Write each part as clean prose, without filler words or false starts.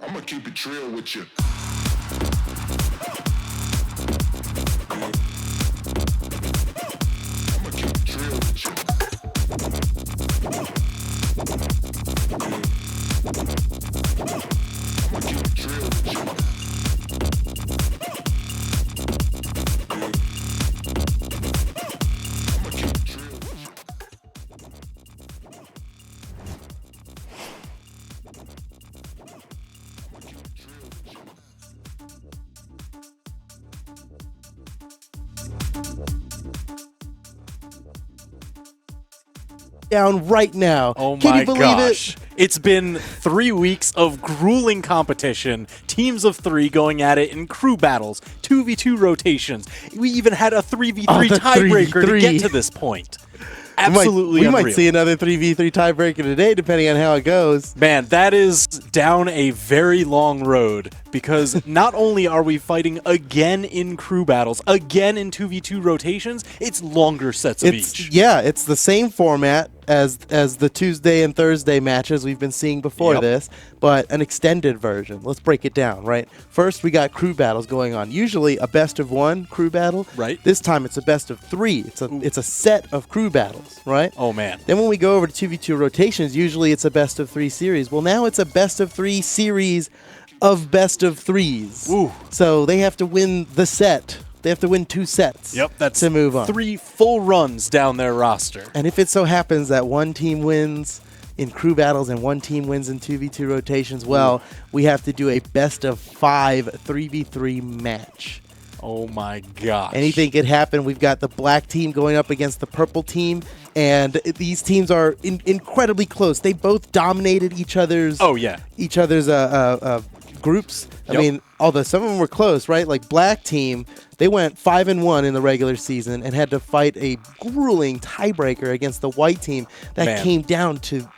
I'ma keep it real with you. I'ma keep it real with you. I'ma keep it real with you. I'ma keep it real with you. Down right now. Oh Can my you believe gosh. it? It's been 3 weeks of grueling competition, teams of 3 going at it in crew battles, 2v2 rotations. We even had a 3v3 the tiebreaker to 3v3. get to this point. Absolutely we unreal. might see another 3v3 tiebreaker today, depending on how it goes. Man, that is down a very long road because not only are we fighting again in crew battles, again in 2v2 rotations, it's longer sets of each. Yeah, it's the same format as the Tuesday and Thursday matches we've been seeing before this, but an extended version. Let's break it down, right? First, we got crew battles going on. Usually a best of 1 crew battle. Right. This time it's a best of 3. It's a set of crew battles, right? Oh, man. Then when we go over to 2v2 rotations, usually it's a best of 3 series. Well, now it's a best of 3 series of best of 3s. Ooh. So they have to win the set. They have to win 2 sets That's to move on. 3 full runs down their roster. And if it so happens that one team wins in crew battles and one team wins in 2v2 rotations, well, we have to do a best of 5 3v3 match. Oh my gosh. Anything could happen. We've got the black team going up against the purple team, and these teams are incredibly close. They both dominated each other's groups. I mean, although some of them were close, right? Like black team, they went 5-1 in the regular season and had to fight a grueling tiebreaker against the white team that came down to,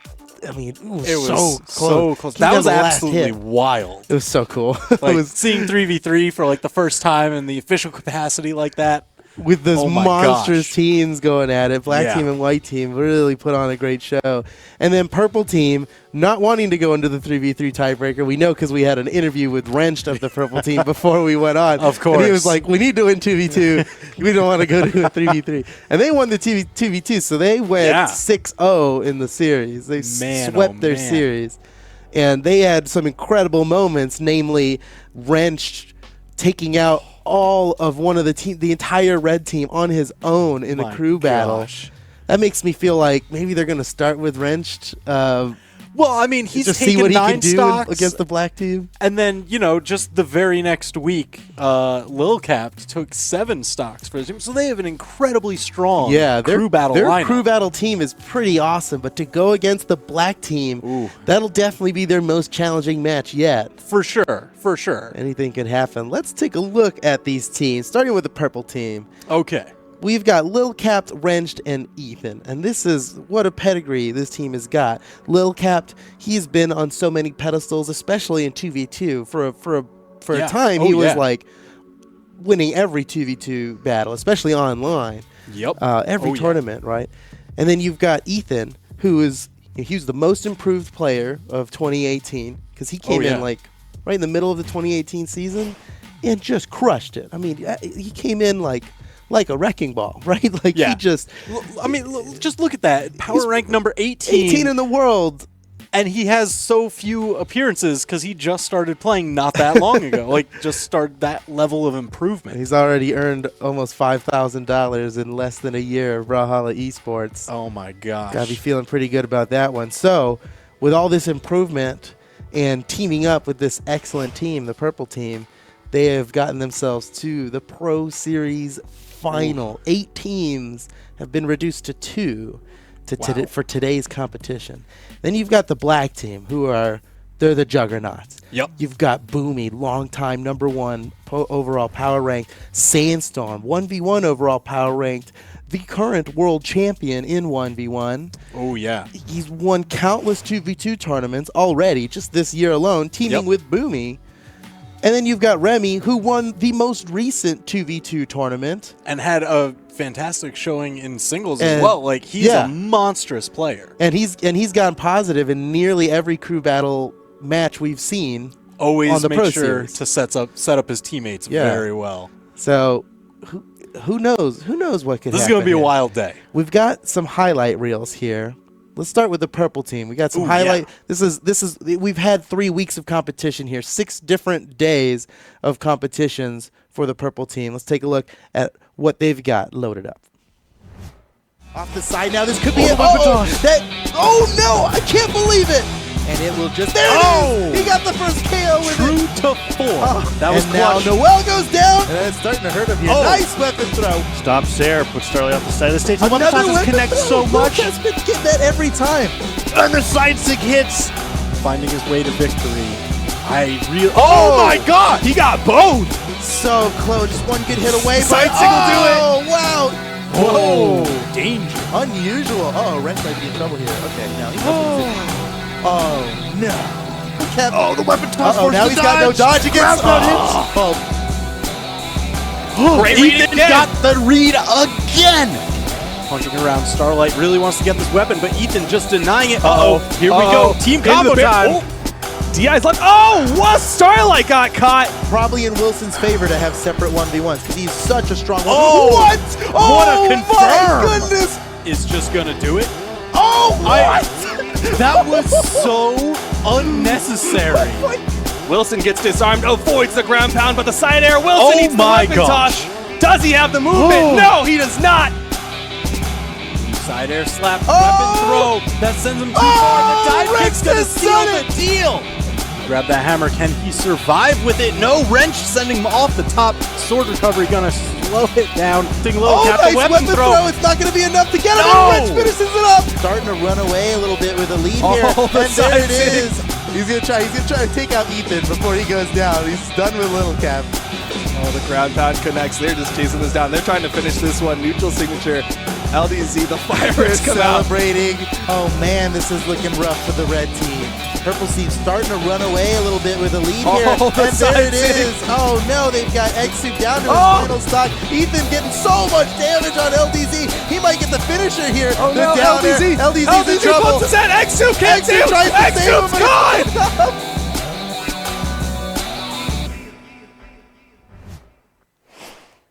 I mean, it was so close. That was absolutely wild. It was so cool. Like seeing 3v3 for like the first time in the official capacity like that. With those monstrous teams going at it, black team and white team really put on a great show. And then purple team, not wanting to go into the 3v3 tiebreaker, we know because we had an interview with Wrenched of the purple team before we went on. Of course. And he was like, we need to win 2v2. We don't want to go to a 3v3. And they won the 2v2, so they went 6-0 in the series. They swept their series. And they had some incredible moments, namely Wrenched taking out all of the entire red team on his own in a crew battle. That makes me feel like maybe they're going to start with Wrenched. Well, I mean, he's just taken see what 9 he can do stocks against the black team. And then, just the very next week, Lil Cap took 7 stocks for his team. So they have an incredibly strong crew battle their lineup. crew battle team is pretty awesome, but to go against the black team, that'll definitely be their most challenging match yet. For sure. Anything can happen. Let's take a look at these teams, starting with the purple team. Okay. We've got Lil Cap, Wrenched, and Ethan. And this is what a pedigree this team has got. Lil Cap, he's been on so many pedestals, especially in 2v2. For a time, he was like winning every 2v2 battle, especially online. Yep. Every tournament, right? And then you've got Ethan, he was the most improved player of 2018 because he came in like right in the middle of the 2018 season and just crushed it. I mean, he came in like a wrecking ball, right? Like he just... I mean, just look at that. Power rank number 18. 18 in the world. And he has so few appearances because he just started playing not that long ago. Like, just started that level of improvement. He's already earned almost $5,000 in less than a year of Brawlhalla esports. Oh, my gosh. Gotta be feeling pretty good about that one. So, with all this improvement and teaming up with this excellent team, the purple team, they have gotten themselves to the Pro Series final. Ooh. 8 teams have been reduced to 2 for today's competition. Then you've got the black team, they're the juggernauts. Yep. You've got Boomy, longtime number 1 overall power ranked. Sandstorm, 1v1 overall power ranked. The current world champion in 1v1. Oh, yeah. He's won countless 2v2 tournaments already, just this year alone, teaming with Boomy. And then you've got Remy, who won the most recent 2v2 tournament. And had a fantastic showing in singles as well. Like, he's a monstrous player. And he's gone positive in nearly every crew battle match we've seen. Always on the make Pro sure Series. to set up his teammates very well. So who knows? Who knows what could happen? This is going to be here. a wild day. We've got some highlight reels here. Let's start with the purple team. We got some highlight. Yeah. This is we've had 3 weeks of competition here. 6 different days of competitions for the purple team. Let's take a look at what they've got loaded up. Off the side now. This could be it. Oh no! I can't believe it. And it will just there. It is. He got the first KO with True it. to form. That was now clutch. Noel goes down. And it's starting to hurt him here. Oh. Nice weapon throw. Stops there, puts Starlight off the side of the stage. The weapon Another tosses weapon connect throw. so much. Has been getting that every time. And the side stick hits. Finding his way to victory. Oh my god! He got both! So close. Just one good hit away. Side stick will do it. Oh, wow. Whoa. Danger. Unusual. Oh, Wrench might be in trouble here. Okay, now he doesn't. Oh, no. Oh, the weapon toss forces now the he's got no dodge against Great read Ethan again. got the read again. Punching around. Starlight really wants to get this weapon, but Ethan just denying it. Here we go. Team combo time. DI's left. Oh, what? Starlight got caught. Probably in Wilson's favor to have separate 1v1s because he's such a strong one. Oh, what? Oh, what a confirm. my goodness. Is just going to do it. Oh, what? That was so unnecessary. Wilson gets disarmed, avoids the ground pound, but the side air. Wilson eats the weapon toss. Does he have the movement? No, he does not. Side air slap, weapon throw. That sends him too far. The dive kick's going to seal the deal. Grab that hammer. Can he survive with it? No. Wrench sending him off the top. Sword recovery going to slow it down. Taking a little cap, nice the weapon throw. It's not going to be enough to get him. No. Wrench finishes it up. Starting to run away a little bit with a lead here. And there it is. He's gonna try to take out Ethan before he goes down. He's done with Little Cap. Oh, the ground pound connects. They're just chasing this down. They're trying to finish this one. Neutral signature. LDZ, the fireworks come out. Celebrating. Oh man, this is looking rough for the red team. Purple team starting to run away a little bit with a lead here. And there it is. Oh no, they've got X-Soup down to his final stock. Ethan getting so much damage on LDZ. He might get the finisher here. Oh no, LDZ. LDZ's in trouble. Punches that. X-Soup can't save him. X-Soup's gone.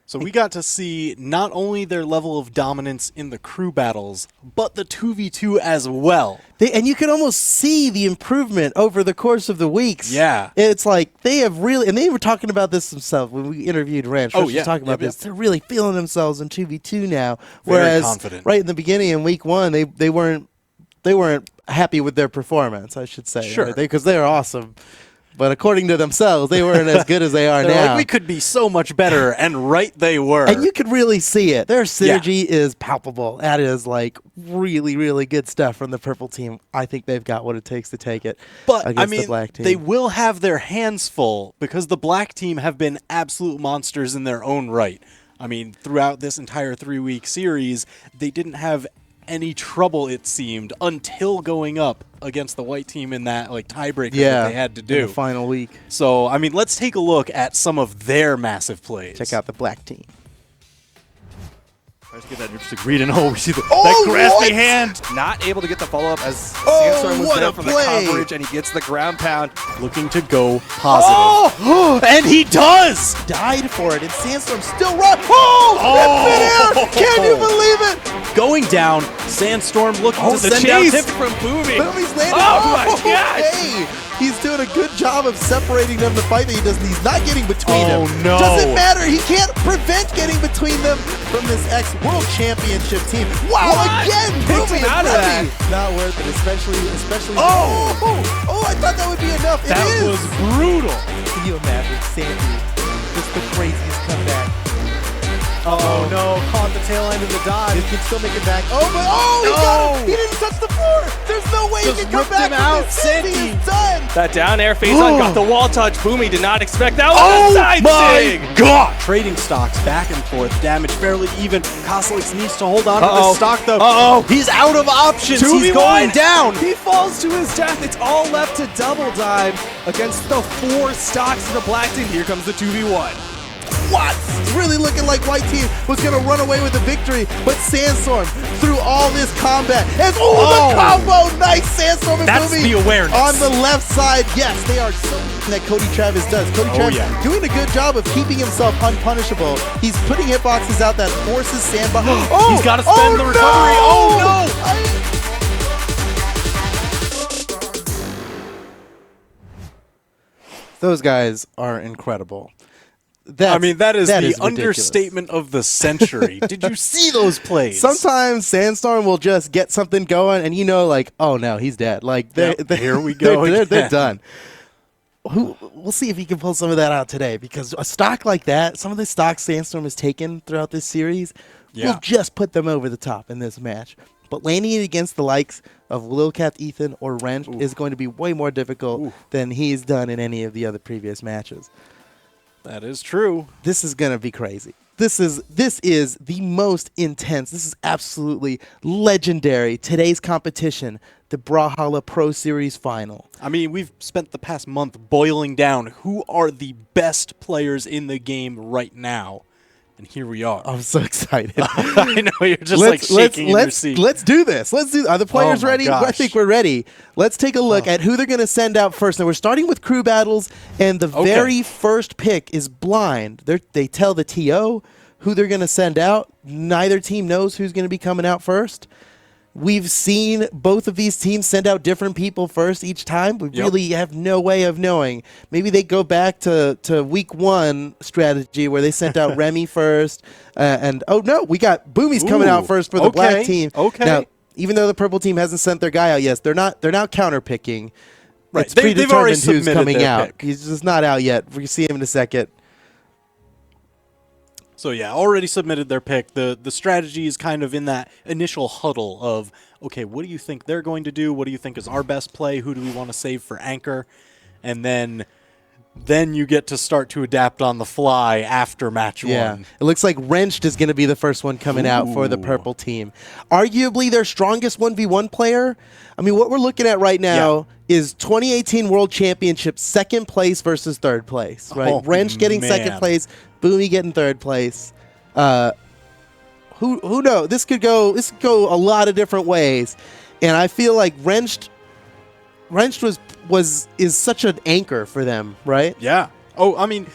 So we got to see not only their level of dominance in the crew battles, but the 2v2 as well. And you can almost see the improvement over the course of the weeks. Yeah. It's like they have really, and they were talking about this themselves when we interviewed Ranch. Oh, was yeah. talking about Yep, this. They're really feeling themselves in 2v2 now. Very Whereas confident. right in the beginning in week 1, they weren't happy with their performance, I should say. Sure. Because they're awesome. But according to themselves, they weren't as good as they are They're now. like, we could be so much better, and right they were. And you could really see it. Their synergy is palpable. That is like really, really good stuff from the purple team. I think they've got what it takes to take it against the black team. They will have their hands full because the black team have been absolute monsters in their own right. I mean, throughout this entire 3-week series, they didn't have any trouble, it seemed, until going up against the white team in that tiebreaker that they had to do. In the final week. So, I mean, let's take a look at some of their massive plays. Check out the black team. Tries to get that interesting read, and we see that Oh, graspy what? hand. Not able to get the follow-up as Oh, Sandstorm was what there a from play. the coverage, and he gets the ground pound. Looking to go positive. And he does! Died for it, and Sandstorm still run. Oh! It's midair! Can you believe it? Going down, Sandstorm looking to the send out chase. tip from Boomie. Boomie's landing. Oh, my gosh. Hey! He's doing a good job of separating them to fight that he doesn't. He's not getting between them. Oh, no. Doesn't matter. He can't prevent getting between them from this ex-World Championship team. Wow, again! Boomie him out and of Remy. Not worth it, especially. Oh, I thought that would be enough. That it is. was brutal. Can you imagine Sandy? Just the craziest comeback. Oh no, caught the tail end of the dodge. He can still make it back. Oh, but he got him. He didn't touch the floor. There's no way Just he can come ripped back him out. from this. Sandy is done. That down air phase on got the wall touch. Boomy did not expect that. Oh Side my dig. god! Trading stocks back and forth. Damage fairly even. Koslix needs to hold on to the stock though. He's out of options. He's going down. He falls to his death. It's all left to double dive against the 4 stocks of the black team. Here comes the 2v1. What? It's really looking like white team was going to run away with the victory, but Sandstorm through all this combat. And the combo! Nice Sandstorm and That's Boomy the awareness. on the left side. Yes, they are so that Cody Travis does. Cody Travis doing a good job of keeping himself unpunishable. He's putting hitboxes out that forces Sandbox. He's got to spend the recovery. No! Those guys are incredible. That is the ridiculous. understatement of the century. Did you see those plays? Sometimes Sandstorm will just get something going, and like, oh no, he's dead. Like, here we go. They're done. We'll see if he can pull some of that out today, because a stock like that, some of the stocks Sandstorm has taken throughout this series, will just put them over the top in this match. But landing it against the likes of Lil Cat Ethan or Wrenched is going to be way more difficult than he's done in any of the other previous matches. That is true. This is going to be crazy. This is the most intense. This is absolutely legendary. Today's competition, the Brawlhalla Pro Series Final. I mean, we've spent the past month boiling down who are the best players in the game right now. And here we are. I'm so excited. I know, you're just shaking in your seat. Let's do this. Are the players ready? Gosh. I think we're ready. Let's take a look at who they're going to send out first. Now, we're starting with crew battles, and the very first pick is blind. They tell the TO who they're going to send out. Neither team knows who's going to be coming out first. We've seen both of these teams send out different people first each time. We really have no way of knowing. Maybe they go back to week 1 strategy where they sent out Remy first. And we got Boomy's coming out first for the black team. Okay. Now, even though the purple team hasn't sent their guy out yet, they're now counter picking. Right. It's They've already predetermined who's submitted coming their out. pick. He's just not out yet. We can see him in a second. So already submitted their pick. The strategy is kind of in that initial huddle of, okay, what do you think they're going to do? What do you think is our best play? Who do we want to save for anchor? And then you get to start to adapt on the fly after match 1. It looks like Wrenched is going to be the first one coming out for the purple team. Arguably their strongest 1v1 player. I mean, what we're looking at right now is 2018 World Championship second place versus third place, right? Wrenched getting second place, Boomy getting third place. Who knows? This could go a lot of different ways. And I feel like Wrenched is such an anchor for them, right? Yeah. Oh, I mean,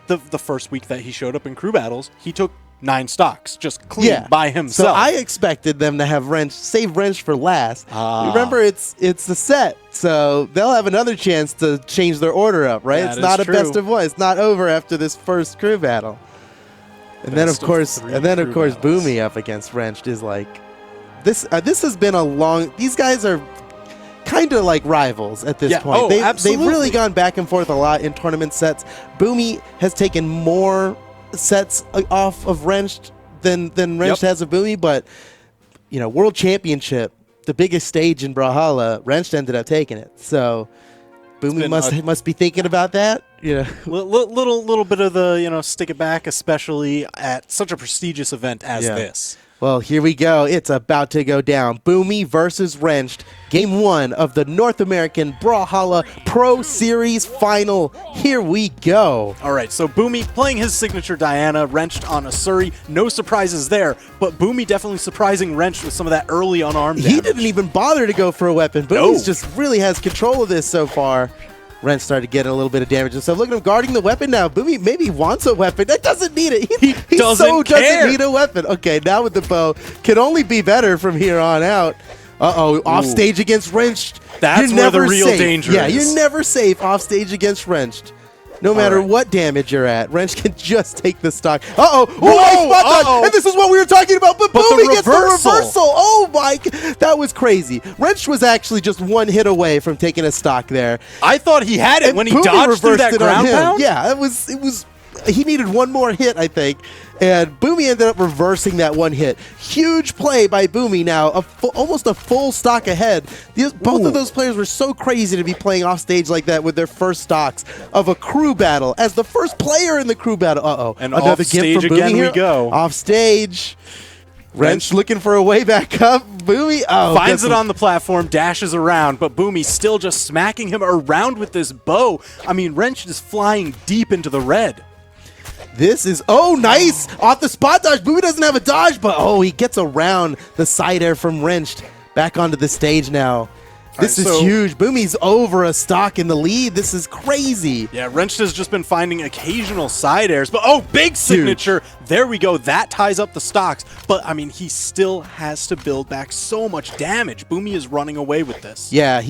the first week that he showed up in crew battles, he took 9 stocks just clean by himself. So I expected them to have save Wrenched for last. Remember, it's the set, so they'll have another chance to change their order up, right? It's not a best of one. It's not over after this first crew battle. And then of course, Boomy up against Wrenched is like this. This has been a long. These guys are kind of like rivals at this point. They've really gone back and forth a lot in tournament sets. Boomy has taken more sets off of Wrenched than Wrenched has of Boomy, but World Championship, the biggest stage in Brawlhalla, Wrenched ended up taking it. So Boomy must be thinking about that. Little bit of the stick it back, especially at such a prestigious event as this. Well, here we go. It's about to go down. Boomy versus Wrenched. Game 1 of the North American Brawlhalla Pro Series Final. Here we go. All right, so Boomy playing his signature Diana, Wrenched on Asuri. No surprises there, but Boomy definitely surprising Wrenched with some of that early unarmed damage. He didn't even bother to go for a weapon. Boomy just really has control of this so far. Wrenched started getting a little bit of damage. So look at him guarding the weapon now. Boomy maybe wants a weapon. That doesn't need it. He doesn't need a weapon. Okay, now with the bow. Can only be better from here on out. Off stage against Wrenched. That's where the real danger is. Yeah, you're never safe off stage against Wrenched. No matter what damage you're at, Wrenched can just take the stock. And this is what we were talking about, but Boomy gets the reversal. Oh my, that was crazy. Wrenched was actually just one hit away from taking a stock there. I thought he had it when he Boomy dodged through that ground pound. Yeah, it was. He needed one more hit, I think, And Boomy ended up reversing that one hit. Huge play by Boomy now, almost a full stock ahead. Both of those players were so crazy to be playing off stage like that with their first stocks of a crew battle. As the first player in the crew battle, And another off gift stage from Boomy again here. we go. Off stage. Wrench looking for a way back up. Boomy finds it on the platform, dashes around, but Boomy still just smacking him around with this bow. I mean, Wrench is flying deep into the red. This is, nice! Off the spot dodge. Boomy doesn't have a dodge, but he gets around the side air from Wrenched. Back onto the stage now. This is huge. Boomy's over a stock in the lead. This is crazy. Yeah, Wrenched has just been finding occasional side airs, but big signature. There we go. That ties up the stocks. But, I mean, he still has to build back so much damage. Boomy is running away with this. Yeah,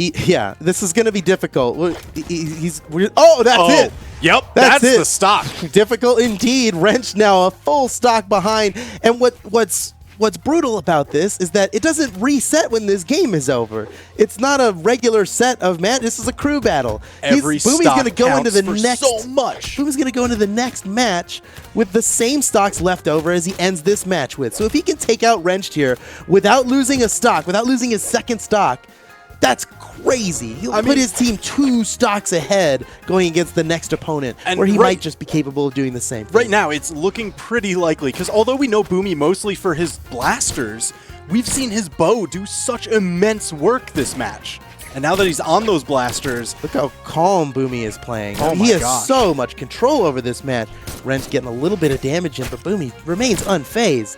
this is going to be difficult. That's it. Yep, that's the stock. Difficult indeed. Wrench now a full stock behind. And what's brutal about this is that it doesn't reset when this game is over. It's not a regular set of this is a crew battle. Every Boomy's stock gonna go into the counts for next so much. Boomy's going to go into the next match with the same stocks left over as he ends this match with. So if he can take out Wrenched here without losing a stock, without losing his second stock, that's crazy. He'll put his team 2 stocks ahead going against the next opponent, where he might just be capable of doing the same thing. Right now, it's looking pretty likely, because although we know Boomy mostly for his blasters, we've seen his bow do such immense work this match. And now that he's on those blasters... Look how calm Boomy is playing. He has so much control over this match. Wrench getting a little bit of damage in, but Boomy remains unfazed.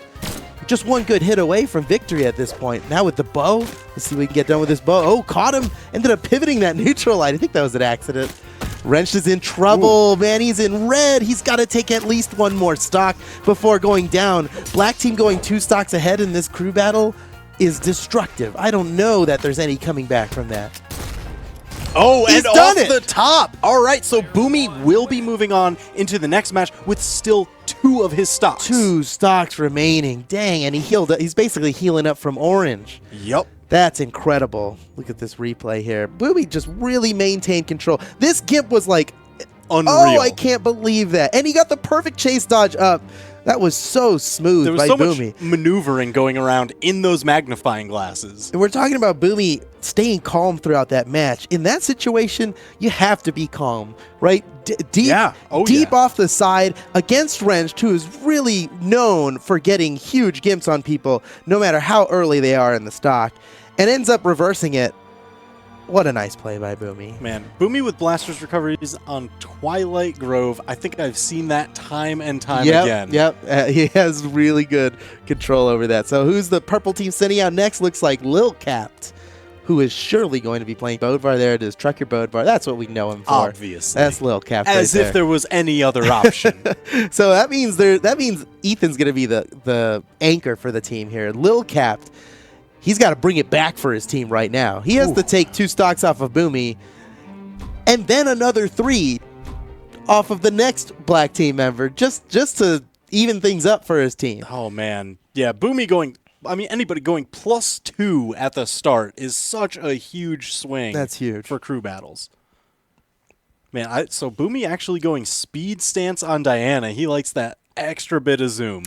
Just one good hit away from victory at this point. Now with the bow, let's see if we can get done with this bow. Caught him. Ended up pivoting that neutral light. I think that was an accident. Wrench is in trouble. Man, he's in red. He's got to take at least one more stock before going down. Black team going 2 stocks ahead in this crew battle is destructive. I don't know that there's any coming back from that. And off the top. All right, so Boomy will be moving on into the next match with still 2 of his stocks. 2 stocks remaining. Dang, and he's basically healing up from orange. Yep. That's incredible. Look at this replay here. Boomy just really maintained control. This Gimp was like, unreal. I can't believe that. And he got the perfect chase dodge up. That was so smooth by Boomy. There was so much maneuvering going around in those magnifying glasses. And we're talking about Boomy staying calm throughout that match. In that situation, you have to be calm, right? Deep off the side against Wrenched, who is really known for getting huge Gimps on people, no matter how early they are in the stock, and ends up reversing it. What a nice play by Boomy. Man, Boomy with blasters recoveries on Twilight Grove. I think I've seen that time and time again. Yep, he has really good control over that. So who's the purple team sending out next? Looks like Lil Capt, who is surely going to be playing Bodvar. There it is, Trucker Bodvar. That's what we know him for. Obviously. That's Lil Capt As right if there was any other option. So that means Ethan's going to be the anchor for the team here. Lil Capt, he's got to bring it back for his team right now. He has to take 2 stocks off of Boomy, and then another 3 off of the next black team member, just to even things up for his team. Oh, man. Yeah, Boomy going... anybody going +2 at the start is such a huge swing. That's huge. For crew battles. Man, so Boomy actually going speed stance on Diana. He likes that extra bit of zoom.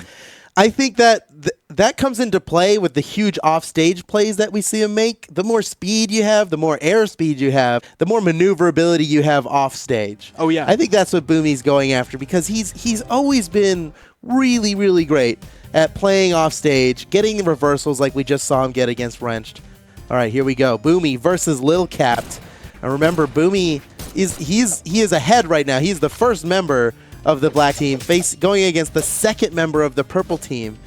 I think that that comes into play with the huge offstage plays that we see him make. The more speed you have, the more air speed you have, the more maneuverability you have offstage. Oh, yeah. I think that's what Boomy's going after, because he's always been really, really great at playing offstage, getting reversals like we just saw him get against Wrenched. All right, here we go. Boomy versus Lil Capt. And remember, Boomy he is ahead right now. He's the first member of the black team going against the second member of the purple team.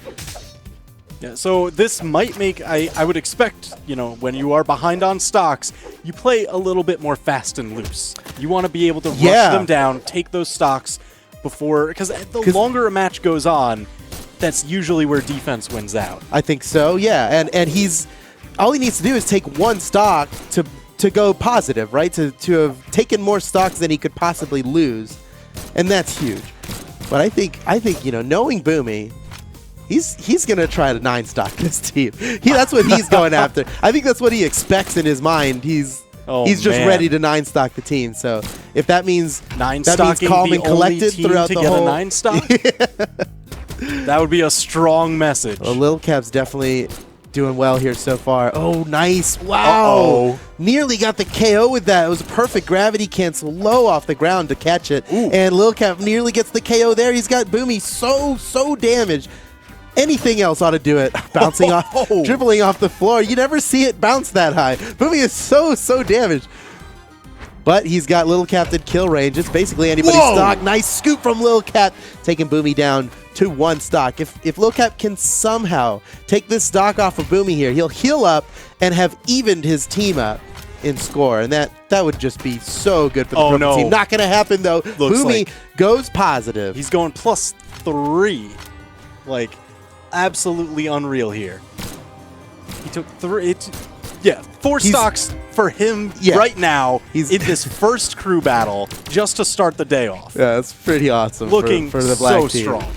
Yeah, so this might make, I would expect, when you are behind on stocks, you play a little bit more fast and loose. You want to be able to rush them down, take those stocks before, because the longer a match goes on, that's usually where defense wins out. I think so, yeah. And he's, all he needs to do is take 1 stock to go positive, right? To have taken more stocks than he could possibly lose. And that's huge. But I think knowing Boomy, he's going to try to 9-stock this team. That's what he's going after. I think that's what he expects in his mind. He's just ready to 9-stock the team. So if that means 9-stocking calm and the collected only team throughout to the get whole a 9-stock? That would be a strong message. Well, Lil Cap's definitely doing well here so far. Oh, nice. Wow. Uh-oh. Nearly got the KO with that. It was a perfect gravity cancel low off the ground to catch it. Ooh. And Lil Cap nearly gets the KO there. He's got Boomy so damaged. Anything else ought to do it. Bouncing off, dribbling off the floor. You never see it bounce that high. Boomy is so damaged. But he's got Lil Cap at kill range. It's basically anybody's stock. Nice scoop from Lil Cap, taking Boomy down to 1 stock. If Lil Cap can somehow take this stock off of Boomy here, he'll heal up and have evened his team up in score. And that would just be so good for the purple team. Not going to happen, though. Boomy goes positive. He's going +3. Like, absolutely unreal here. He took 4 stocks for him right now in this first crew battle just to start the day off. Yeah, that's pretty awesome. Looking for the black team. strong.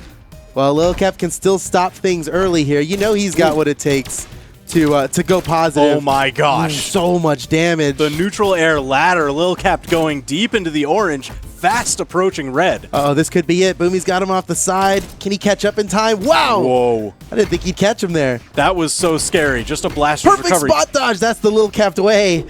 Well, Lil Cap can still stop things early here. You know he's got what it takes to go positive. Oh my gosh. So much damage. The neutral air ladder, Lil Cap going deep into the orange, fast approaching red. Oh, this could be it. Boomy's got him off the side. Can he catch up in time? Wow. Whoa. I didn't think he'd catch him there. That was so scary. Just a blaster's Perfect recovery. spot dodge. That's the Lil Cap way.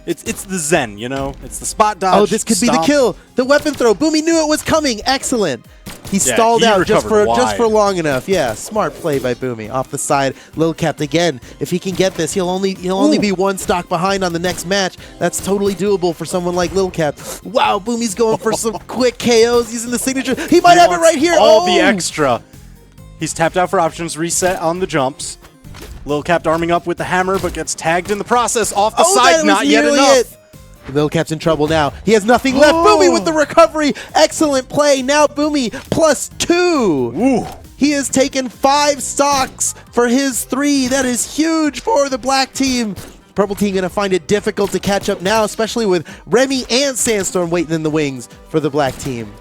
It's the Zen, you know? It's the spot dodge. Oh, this could be the kill. The weapon throw. Boomy knew it was coming. Excellent. He stalled out just for long enough. Yeah, smart play by Boomy. Off the side, Lil Cap again. If he can get this, he'll only be 1 stock behind on the next match. That's totally doable for someone like Lil Cap. Wow, Boomy's going for some quick KOs using the signature. He might have it right here. All the extra. He's tapped out for options, reset on the jumps. Lil Cap arming up with the hammer, but gets tagged in the process. Off the side, not yet enough. Lil Cap's in trouble now. He has nothing left. Boomy with the recovery. Excellent play. Now Boomy +2. Ooh. He has taken 5 stocks for his 3. That is huge for the black team. Purple team going to find it difficult to catch up now, especially with Remy and Sandstorm waiting in the wings for the black team.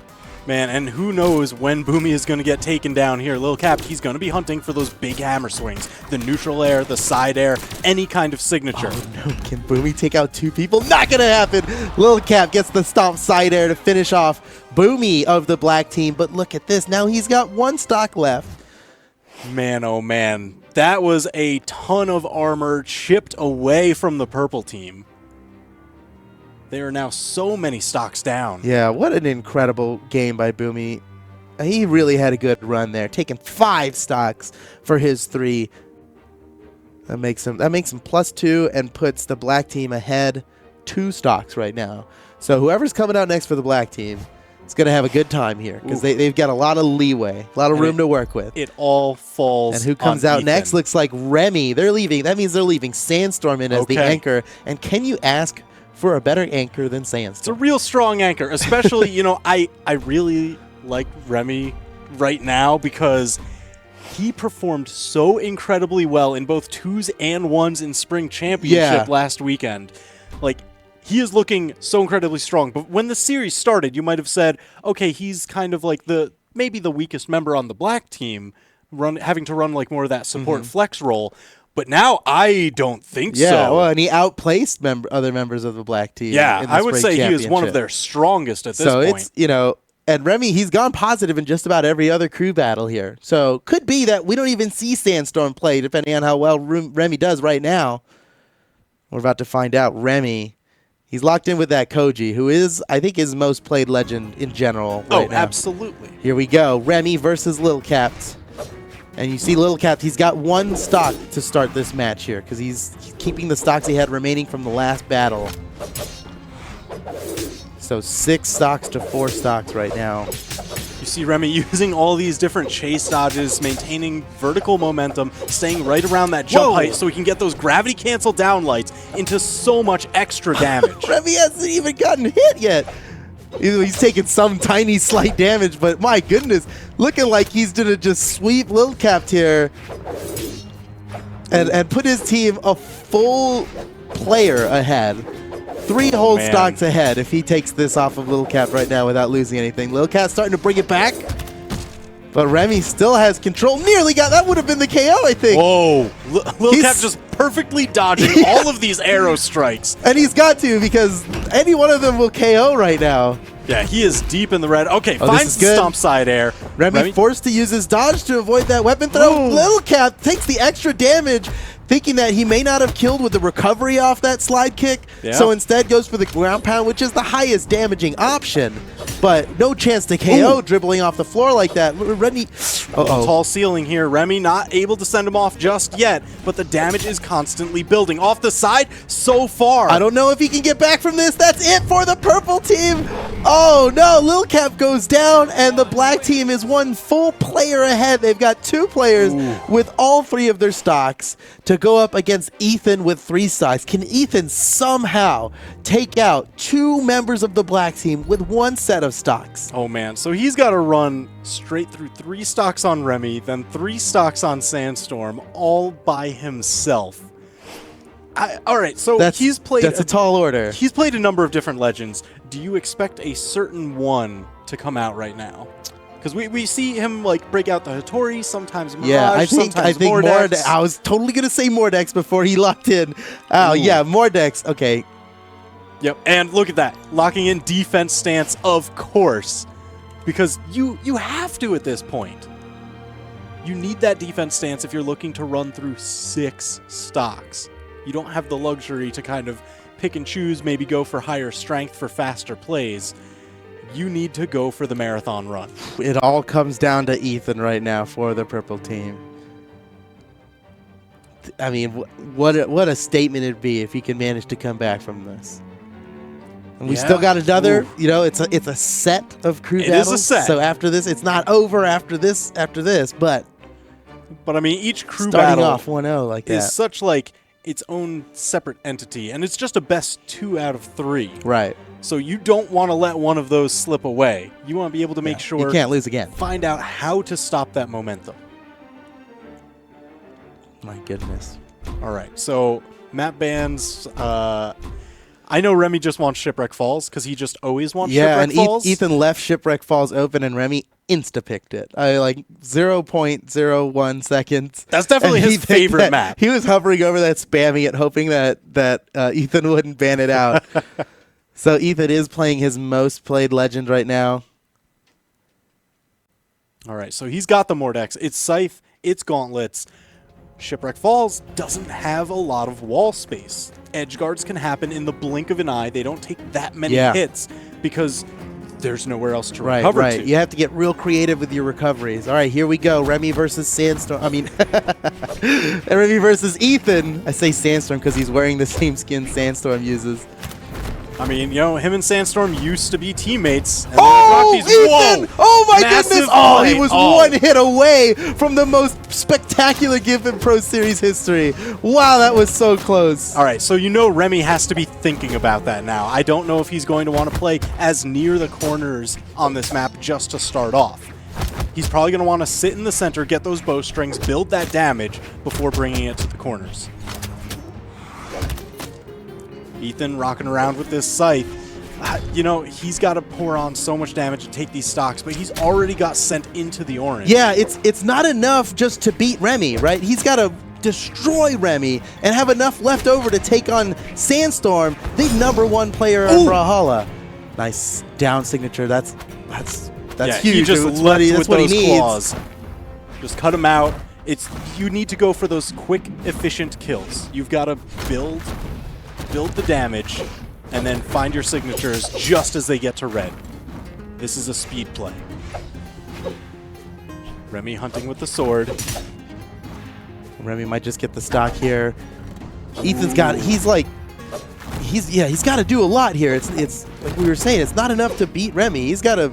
Man, and who knows when Boomy is going to get taken down here. Lil Cap, he's going to be hunting for those big hammer swings. The neutral air, the side air, any kind of signature. Oh no, can Boomy take out 2 people? Not going to happen. Lil Cap gets the stomp side air to finish off Boomy of the black team. But look at this. Now he's got 1 stock left. Man, oh man. That was a ton of armor chipped away from the purple team. There are now so many stocks down. Yeah, what an incredible game by Boomy. He really had a good run there, taking 5 stocks for his 3. That makes him +2 and puts the black team ahead 2 stocks right now. So whoever's coming out next for the black team is going to have a good time here because they've got a lot of leeway, a lot of room to work with. It all falls. And who comes out next looks like Remy. They're leaving. That means they're leaving Sandstorm in as the anchor. And can you ask for a better anchor than Sandstorm? It's a real strong anchor, especially, you know, I really like Remy right now because he performed so incredibly well in both 2s and 1s in Spring Championship last weekend. Like, he is looking so incredibly strong. But when the series started, you might have said, okay, he's kind of like maybe the weakest member on the black team, having to run like more of that support flex role. But now I don't think so. Yeah, well, and he outplaced other members of the black team. Yeah, in the I would say he is one of championship. their strongest at this point. point. So it's, you know, and Remy, he's gone positive in just about every other crew battle here. So could be that we don't even see Sandstorm play, depending on how well Remy does right now. We're about to find out. Remy, he's locked in with that Koji, who is, I think, his most played legend in general right now. Absolutely. Here we go. Remy versus Lil Cap. And you see Lil Cap, he's got 1 stock to start this match here because he's keeping the stocks he had remaining from the last battle. So 6 stocks to 4 stocks right now. You see Remy using all these different chase dodges, maintaining vertical momentum, staying right around that jump height so he can get those gravity cancel down lights into so much extra damage. Remy hasn't even gotten hit yet. He's taking some tiny slight damage, but my goodness, looking like he's going to just sweep Lil Cap here and put his team a full player ahead. 3 whole stocks ahead if he takes this off of Lil Cap right now without losing anything. Lil Cap's starting to bring it back, but Remy still has control. Nearly got, that would have been the KO, I think. Whoa. Lil Cap just perfectly dodging all of these arrow strikes. And he's got to because any one of them will KO right now. Yeah, he is deep in the red. Okay, Oh, finds the stomp side air. Remy forced to use his dodge to avoid that weapon throw. Ooh. Little Cap takes the extra damage, thinking that he may not have killed with the recovery off that slide kick. Yeah. So instead goes for the ground pound, which is the highest damaging option. But no chance to KO dribbling off the floor like that. Remy, Tall ceiling here. Remy not able to send him off just yet, but the damage is constantly building. Off the side so far. I don't know if he can get back from this. That's it for the purple team. Oh no, Lil Cap goes down, and the black team is one full player ahead. They've got 2 players with all 3 of their stocks to go up against Ethan with 3 stocks. Can Ethan somehow take out 2 members of the black team with 1 set of stocks? Oh man, so he's got to run straight through 3 stocks on Remy, then 3 stocks on Sandstorm, all by himself. All right, so he's played. That's a tall order. He's played a number of different legends. Do you expect a certain one to come out right now? Because we see him like break out the Hattori, sometimes Mirage, Yeah, I think Mordex. I was totally gonna say Mordex before he locked in. Oh yeah, Mordex. Okay. Yep, and look at that, locking in defense stance, of course, because you have to at this point. You need that defense stance if you're looking to run through 6 stocks. You don't have the luxury to kind of pick and choose, maybe go for higher strength for faster plays. You need to go for the marathon run. It all comes down to Ethan right now for the purple team. I mean, what a statement it'd be if he can manage to come back from this. And we still got another, you know, it's a set of crew battles. It is a set. So after this, it's not over after this, but I mean, each crew starting battle off 1-0 like that. is such like its own separate entity, and it's just a best 2 out of 3. Right. So you don't want to let one of those slip away. You want to be able to make sure you can't lose again. Find out how to stop that momentum. My goodness. All right, so map bans. I know Remy just wants Shipwreck Falls because he just always wants Shipwreck Falls. Ethan left Shipwreck Falls open, and Remy insta-picked it. Like 0.01 seconds. That's definitely And his favorite map. He was hovering over that, spamming it, hoping that Ethan wouldn't ban it out. So Ethan is playing his most played legend right now. All right, so he's got the Mordex. It's Scythe. It's Gauntlets. Shipwreck Falls doesn't have a lot of wall space. Edge guards can happen in the blink of an eye. They don't take that many hits because there's nowhere else to recover to. You have to get real creative with your recoveries. All right, here we go. Remy versus Sandstorm. I mean, Remy versus Ethan. I say Sandstorm because he's wearing the same skin Sandstorm uses. I mean, you know, him and Sandstorm used to be teammates. And Ethan! Whoa! Oh, my Massive goodness! Oh, he play. was 1 hit away from the most spectacular gift in Pro Series history. Wow, that was so close. All right, so you know Remy has to be thinking about that now. I don't know if he's going to want to play as near the corners on this map just to start off. He's probably going to want to sit in the center, get those bowstrings, build that damage before bringing it to the corners. Ethan rocking around with this Scythe. You know, he's got to pour on so much damage to take these stocks, but he's already got sent into the orange. Yeah, it's not enough just to beat Remy, right? He's got to destroy Remy and have enough left over to take on Sandstorm, the #1 player on Brawlhalla. Nice down signature. That's yeah, huge. He just That's left what with he those needs. claws. Just cut him out. You need to go for those quick, efficient kills. You've got to build the damage, and then find your signatures just as they get to red. This is a speed play. Remy hunting with the sword. Remy might just get the stock here. Ethan's got he's got to do a lot here. It's like we were saying, it's not enough to beat Remy. He's got to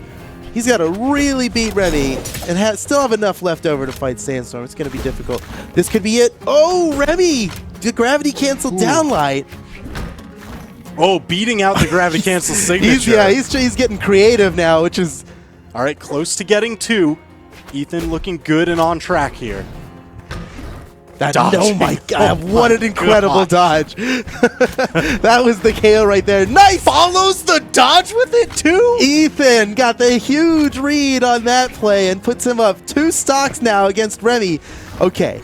really beat Remy and still have enough left over to fight Sandstorm. It's going to be difficult. This could be it. Oh, Remy! The gravity canceled downlight. Oh, beating out the gravity cancel signature. He's getting creative now, which is... All right, close to getting 2. Ethan looking good and on track here. Oh my God, what an incredible dodge. That was the KO right there. Nice! Follows the dodge with it too? Ethan got the huge read on that play and puts him up 2 stocks now against Remy. Okay,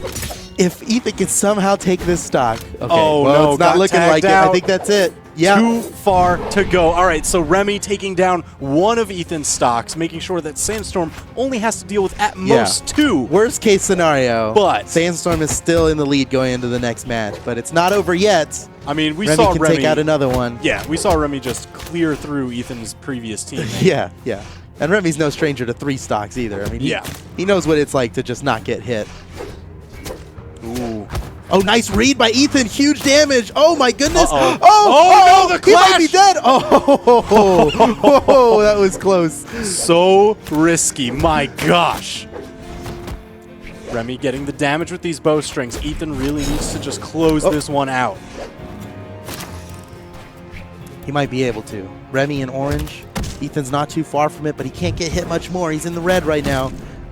if Ethan can somehow take this stock. Okay, Oh, well, no, it's not got looking tagged like it. out. I think that's it. Yeah. Too far to go. All right, so Remy taking down one of Ethan's stocks, making sure that Sandstorm only has to deal with at most 2. Worst case scenario, But Sandstorm is still in the lead going into the next match, but it's not over yet. I mean, we Remy saw can Remy take out another one. Yeah, we saw Remy just clear through Ethan's previous teammate. Yeah, yeah. And Remy's no stranger to 3 stocks either. I mean, he knows what it's like to just not get hit. Ooh. Oh, nice read by Ethan. Huge damage. Oh, my goodness. Uh-oh. Oh, no, the he might clash. be dead. Oh, that was close. So risky. My gosh. Remy getting the damage with these bowstrings. Ethan really needs to just close this one out. He might be able to. Remy in orange. Ethan's not too far from it, but he can't get hit much more. He's in the red right now.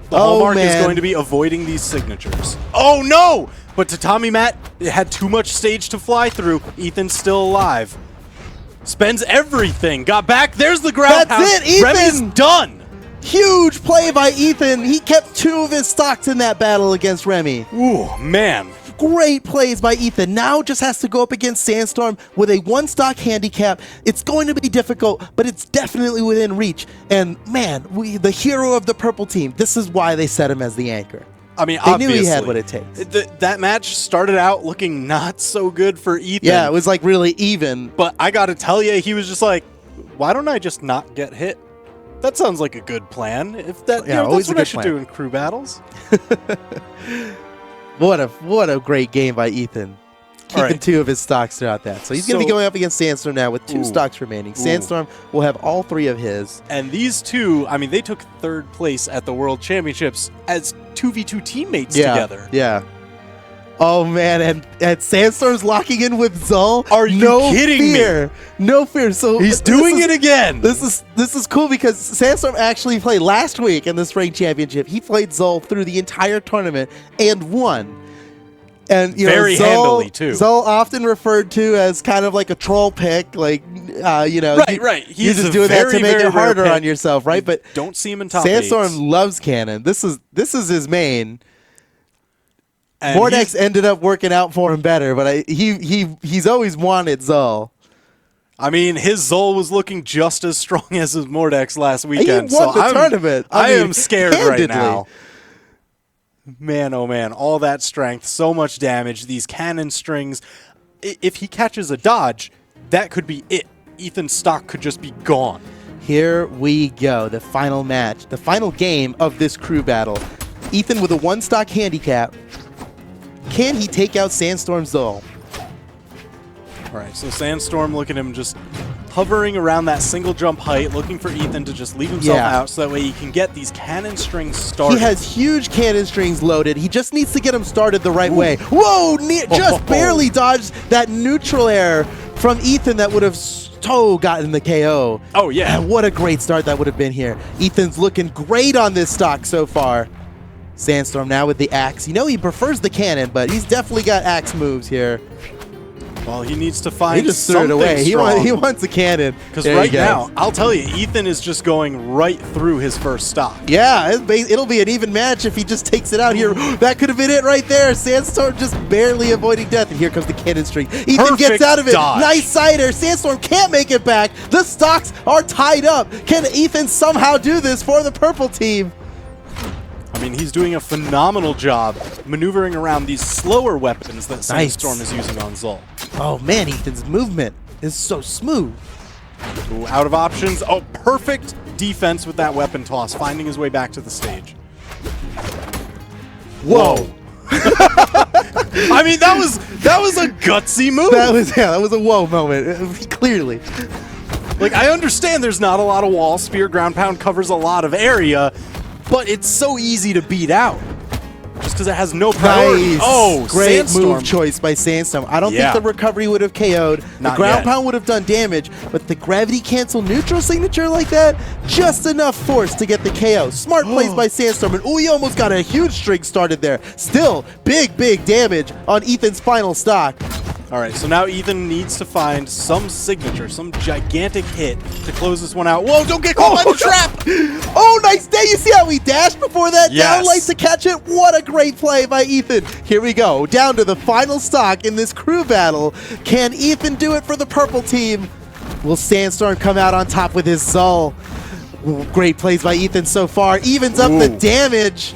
The hallmark is going to be avoiding these signatures. Oh, no! But Tatami Mat, it had too much stage to fly through. Ethan's still alive. Spends everything. Got back. There's the ground pound. That's it, Ethan! Remy's done. Huge play by Ethan. He kept 2 of his stocks in that battle against Remy. Ooh, man. Great plays by Ethan. Now just has to go up against Sandstorm with a 1-stock handicap. It's going to be difficult, but it's definitely within reach. And man, the hero of the purple team, this is why they set him as the anchor. I mean, They obviously, knew he had what it takes. That match started out looking not so good for Ethan. Yeah, it was like really even. But I got to tell you, he was just like, why don't I just not get hit? That sounds like a good plan. If that, Yeah, that's always a what I good should plan. do in crew battles. What a great game by Ethan. Keeping right. 2 of his stocks throughout that. So he's going to be So- going up against Sandstorm now with 2 stocks remaining. Sandstorm will have all 3 of his. And these two, I mean, they took 3rd place at the World Championships as 2v2 teammates together. Yeah. Oh man, and Sandstorm's locking in with Zul. Are you kidding me? No fear. So He's doing it again. This is cool because Sandstorm actually played last week in the Spring Championship. He played Zul through the entire tournament and won. And Very handily too. Zul often referred to as kind of like a troll pick, like Right. you're He's just a doing that to very, make very it harder rare on pick. yourself, right? But Don't see him in top Sandstorm 8s. loves Cannon. This is his main. And Mordex ended up working out for him better, but he's always wanted Zul. I mean, his Zol was looking just as strong as his Mordex last weekend. He won the tournament. I mean, am scared handedly. right now. Man, oh man, all that strength, so much damage, these cannon strings. If he catches a dodge, that could be it. Ethan's stock could just be gone. Here we go, the final match, the final game of this crew battle. Ethan with a 1-stock handicap. Can he take out Sandstorm Zul? All right, so Sandstorm, look at him just hovering around that single jump height, looking for Ethan to just leave himself out so that way he can get these cannon strings started. He has huge cannon strings loaded. He just needs to get them started the right way. Whoa, just barely dodged that neutral air from Ethan that would have so gotten the KO. Oh, yeah. And what a great start that would have been here. Ethan's looking great on this stock so far. Sandstorm now with the axe. You know he prefers the cannon, but he's definitely got axe moves here. Well, he needs to find He just threw it something away. strong. He wants a cannon. Because There right he goes. now, I'll tell you, Ethan is just going right through his first stock. Yeah, it'll be an even match if he just takes it out here. That could have been it right there. Sandstorm just barely avoiding death. And here comes the cannon string. Ethan gets out of it. dodge. Nice cider. Sandstorm can't make it back. The stocks are tied up. Can Ethan somehow do this for the purple team? I mean, he's doing a phenomenal job maneuvering around these slower weapons that Sandstorm is using on Zul. Oh man, Ethan's movement is so smooth. Ooh, out of options. Oh, perfect defense with that weapon toss, finding his way back to the stage. Whoa. I mean, that was a gutsy move. That was a whoa moment. Clearly. Like, I understand there's not a lot of wall. Spear ground pound covers a lot of area, but it's so easy to beat out. Just because it has no priority. Nice. Oh, great Sandstorm. move choice by Sandstorm. I don't Yeah. think the recovery would have KO'd. The Not ground yet. pound would have done damage, but the gravity cancel neutral signature like that, just enough force to get the KO. Smart plays by Sandstorm, and he almost got a huge streak started there. Still, big damage on Ethan's final stock. All right, so now Ethan needs to find some signature, some gigantic hit to close this one out. Whoa, don't get caught by the trap! Oh, nice day. You see how he dashed before that Yes. downlight to catch it? What a great play by Ethan. Here we go. Down to the final stock in this crew battle. Can Ethan do it for the purple team? Will Sandstorm come out on top with his Zul? Ooh, great plays by Ethan so far. Evens up the damage.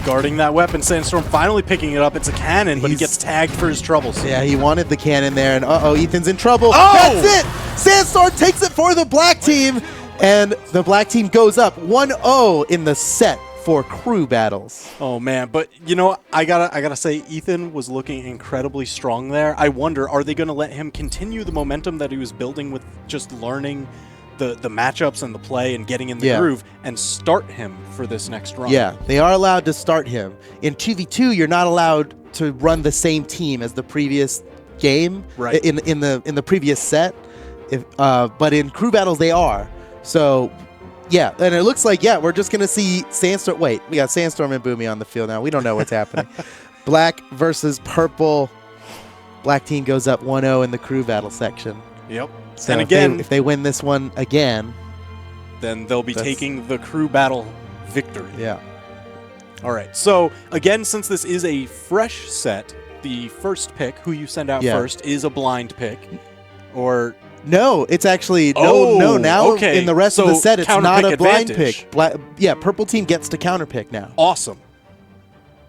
Guarding that weapon, Sandstorm finally picking it up. It's a cannon, but he gets tagged for his troubles. Yeah, he wanted the cannon there, and uh-oh, Ethan's in trouble. Oh! That's it! Sandstorm takes it for the black team, and the black team goes up 1-0 in the set for crew battles. Oh man, but you know, I gotta say, Ethan was looking incredibly strong there. I wonder, are they gonna let him continue the momentum that he was building with just learning the matchups and the play and getting in the groove and start him for this next run? Yeah, they are allowed to start him. In 2v2, you're not allowed to run the same team as the previous game, right? In the previous set. But in crew battles, they are. So, yeah, and it looks like, we're just going to see Sandstorm. Wait, we got Sandstorm and Boomy on the field now. We don't know what's happening. Black versus purple. Black team goes up 1-0 in the crew battle section. Yep. So and again, if they win this one again, then they'll be taking the crew battle victory. Yeah. All right. So again, since this is a fresh set, the first pick, who you send out first, is a blind pick. Or no, it's actually no. Now in the rest of the set, it's not a blind pick. Purple team gets to counter pick now. Awesome.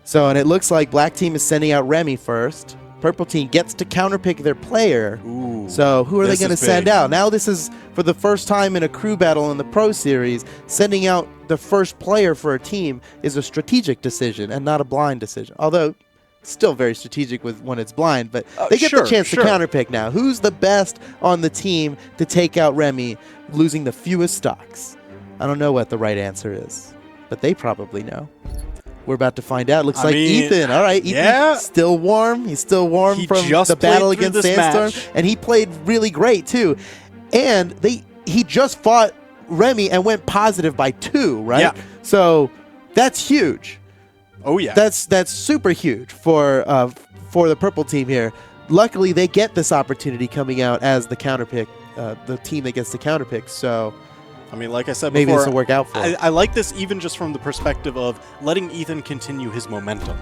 So, and it looks like black team is sending out Remy first. Purple team gets to counterpick their player. Ooh, so who are they going to send out? Now this is for the first time in a crew battle in the Pro Series. Sending out the first player for a team is a strategic decision and not a blind decision. Although still very strategic when it's blind, but they get the chance to counterpick now. Who's the best on the team to take out Remy, losing the fewest stocks? I don't know what the right answer is, but they probably know. We're about to find out. Looks like Ethan. All right, Ethan's still warm. He's still warm from the battle against Sandstorm. And he played really great, too. And he just fought Remy and went positive by 2, right? Yeah. So that's huge. Oh, yeah. That's super huge for the purple team here. Luckily, they get this opportunity coming out as the counterpick, the team that gets the counterpick. So I mean, like I said maybe before, this will work out for him. I like this even just from the perspective of letting Ethan continue his momentum.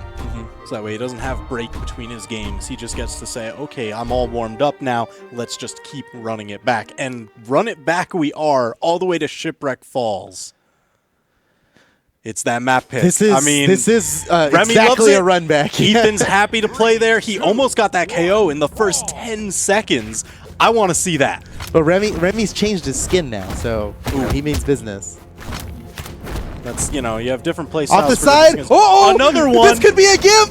So that way he doesn't have break between his games. He just gets to say, okay, I'm all warmed up now. Let's just keep running it back. And run it back we are all the way to Shipwreck Falls. It's that map pick. This is Remy exactly loves a run back. Ethan's happy to play there. He almost got that KO in the first 10 seconds. I want to see that. But Remy's changed his skin now, so he means business. That's, you have different play Off the styles. side. Oh, another one. This could be a give.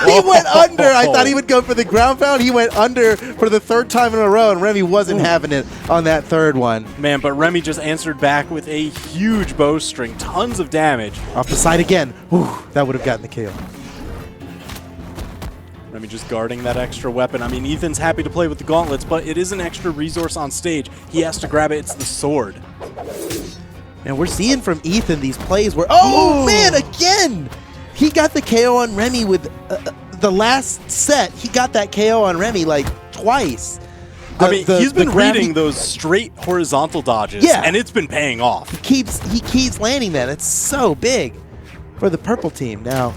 He went under. I thought he would go for the ground pound. He went under for the 3rd time in a row, and Remy wasn't having it on that 3rd one. Man, but Remy just answered back with a huge bowstring. Tons of damage. Off the side again. Whew, that would have gotten the kill. Remy just guarding that extra weapon. I mean, Ethan's happy to play with the gauntlets, but it is an extra resource on stage. He has to grab it. It's the sword. And we're seeing from Ethan these plays where, oh man, again! He got the KO on Remy with the last set. He got that KO on Remy like twice. He's been reading those straight horizontal dodges, and it's been paying off. He keeps landing that. It's so big for the purple team. Now,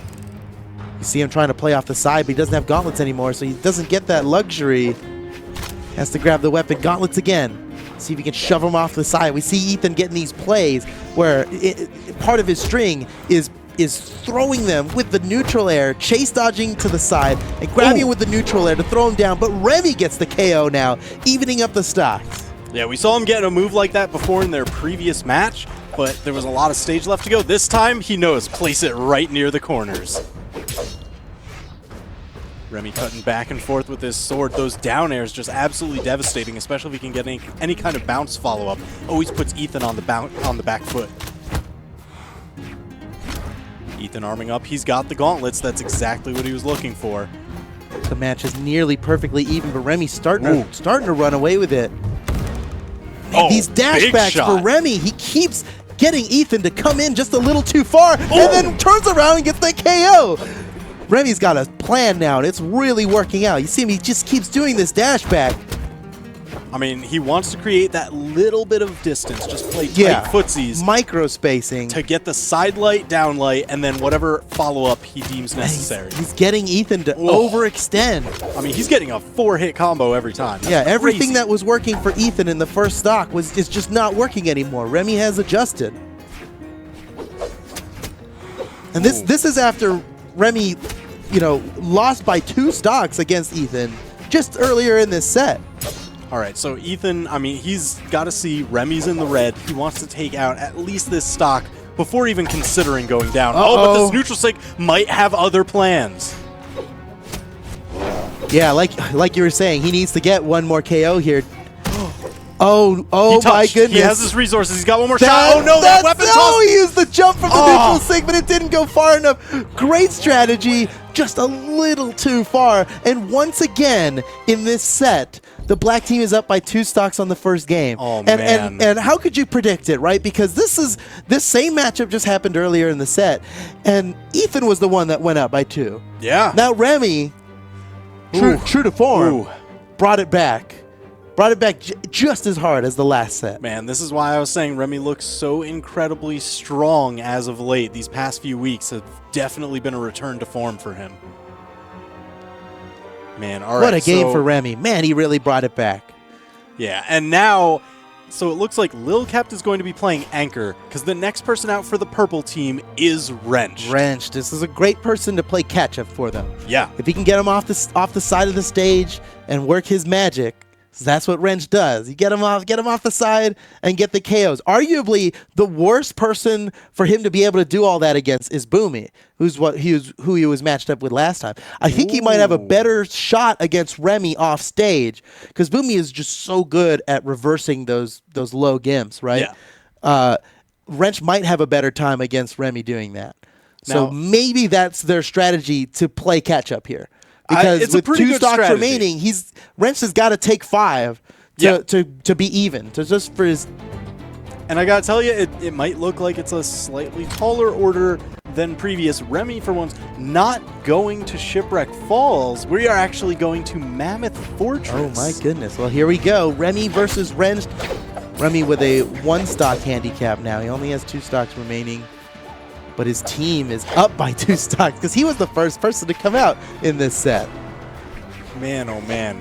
you see him trying to play off the side, but he doesn't have gauntlets anymore, so he doesn't get that luxury. Has to grab the weapon. Gauntlets again. See if he can shove him off the side. We see Ethan getting these plays where part of his string is throwing them with the neutral air, chase dodging to the side, and grabbing him with the neutral air to throw him down. But Remy gets the KO now, evening up the stocks. Yeah, we saw him get a move like that before in their previous match, but there was a lot of stage left to go. This time, he knows. Place it right near the corners. Remy cutting back and forth with his sword. Those down airs just absolutely devastating, especially if he can get any kind of bounce follow-up. Always puts Ethan on the back foot. Ethan arming up. He's got the gauntlets. That's exactly what he was looking for. The match is nearly perfectly even, but Remy's starting to run away with it. Man, these dashbacks for Remy, he keeps getting Ethan to come in just a little too far, and then turns around and gets the KO. Remy's got a plan now, and it's really working out. You see him, he just keeps doing this dash back. I mean, he wants to create that little bit of distance, just play tight footsies. Micro spacing. To get the side light, down light, and then whatever follow-up he deems necessary. He's getting Ethan to overextend. I mean, he's getting a 4-hit combo every time. That's everything that was working for Ethan in the first stock is just not working anymore. Remy has adjusted. And this is after Remy, lost by 2 stocks against Ethan just earlier in this set. All right, so Ethan, I mean, he's got to see Remy's in the red. He wants to take out at least this stock before even considering going down. But this neutral sig might have other plans. Yeah, like you were saying, he needs to get one more KO here. Oh my goodness. He has his resources. He's got one more shot. Oh no, that weapon toss. Oh, he used the jump from the neutral sig, but it didn't go far enough. Great strategy, just a little too far. And once again, in this set, the black team is up by 2 stocks on the first game. Oh, man. And how could you predict it, right? Because this same matchup just happened earlier in the set, and Ethan was the one that went up by 2. Yeah. Now Remy, true to form, brought it back. Brought it back just as hard as the last set. Man, this is why I was saying Remy looks so incredibly strong as of late. These past few weeks have definitely been a return to form for him. Man, all right. What a game for Remy. Man, he really brought it back. Yeah, and now, so it looks like Lil Kept is going to be playing Anchor, because the next person out for the purple team is Wrenched. Wrenched. This is a great person to play catch-up for them. Yeah. If he can get him off the side of the stage and work his magic, that's what Wrenched does. You get him off the side and get the KOs. Arguably, the worst person for him to be able to do all that against is Boomy, who he was matched up with last time. I think he might have a better shot against Remy off stage because Boomy is just so good at reversing those low gimps, right? Yeah. Wrench might have a better time against Remy doing that. So maybe that's their strategy to play catch up here. Because it's with a pretty 2 good stocks strategy. remaining, Wrench has got to take 5 to be even, just for his. And I gotta tell you, it might look like it's a slightly taller order than previous. Remy, for once, not going to Shipwreck Falls. We are actually going to Mammoth Fortress. Oh my goodness! Well, here we go. Remy versus Wrenched. Remy with a 1 stock handicap now. He only has 2 stocks remaining. But his team is up by 2 stocks because he was the first person to come out in this set. Man, oh man.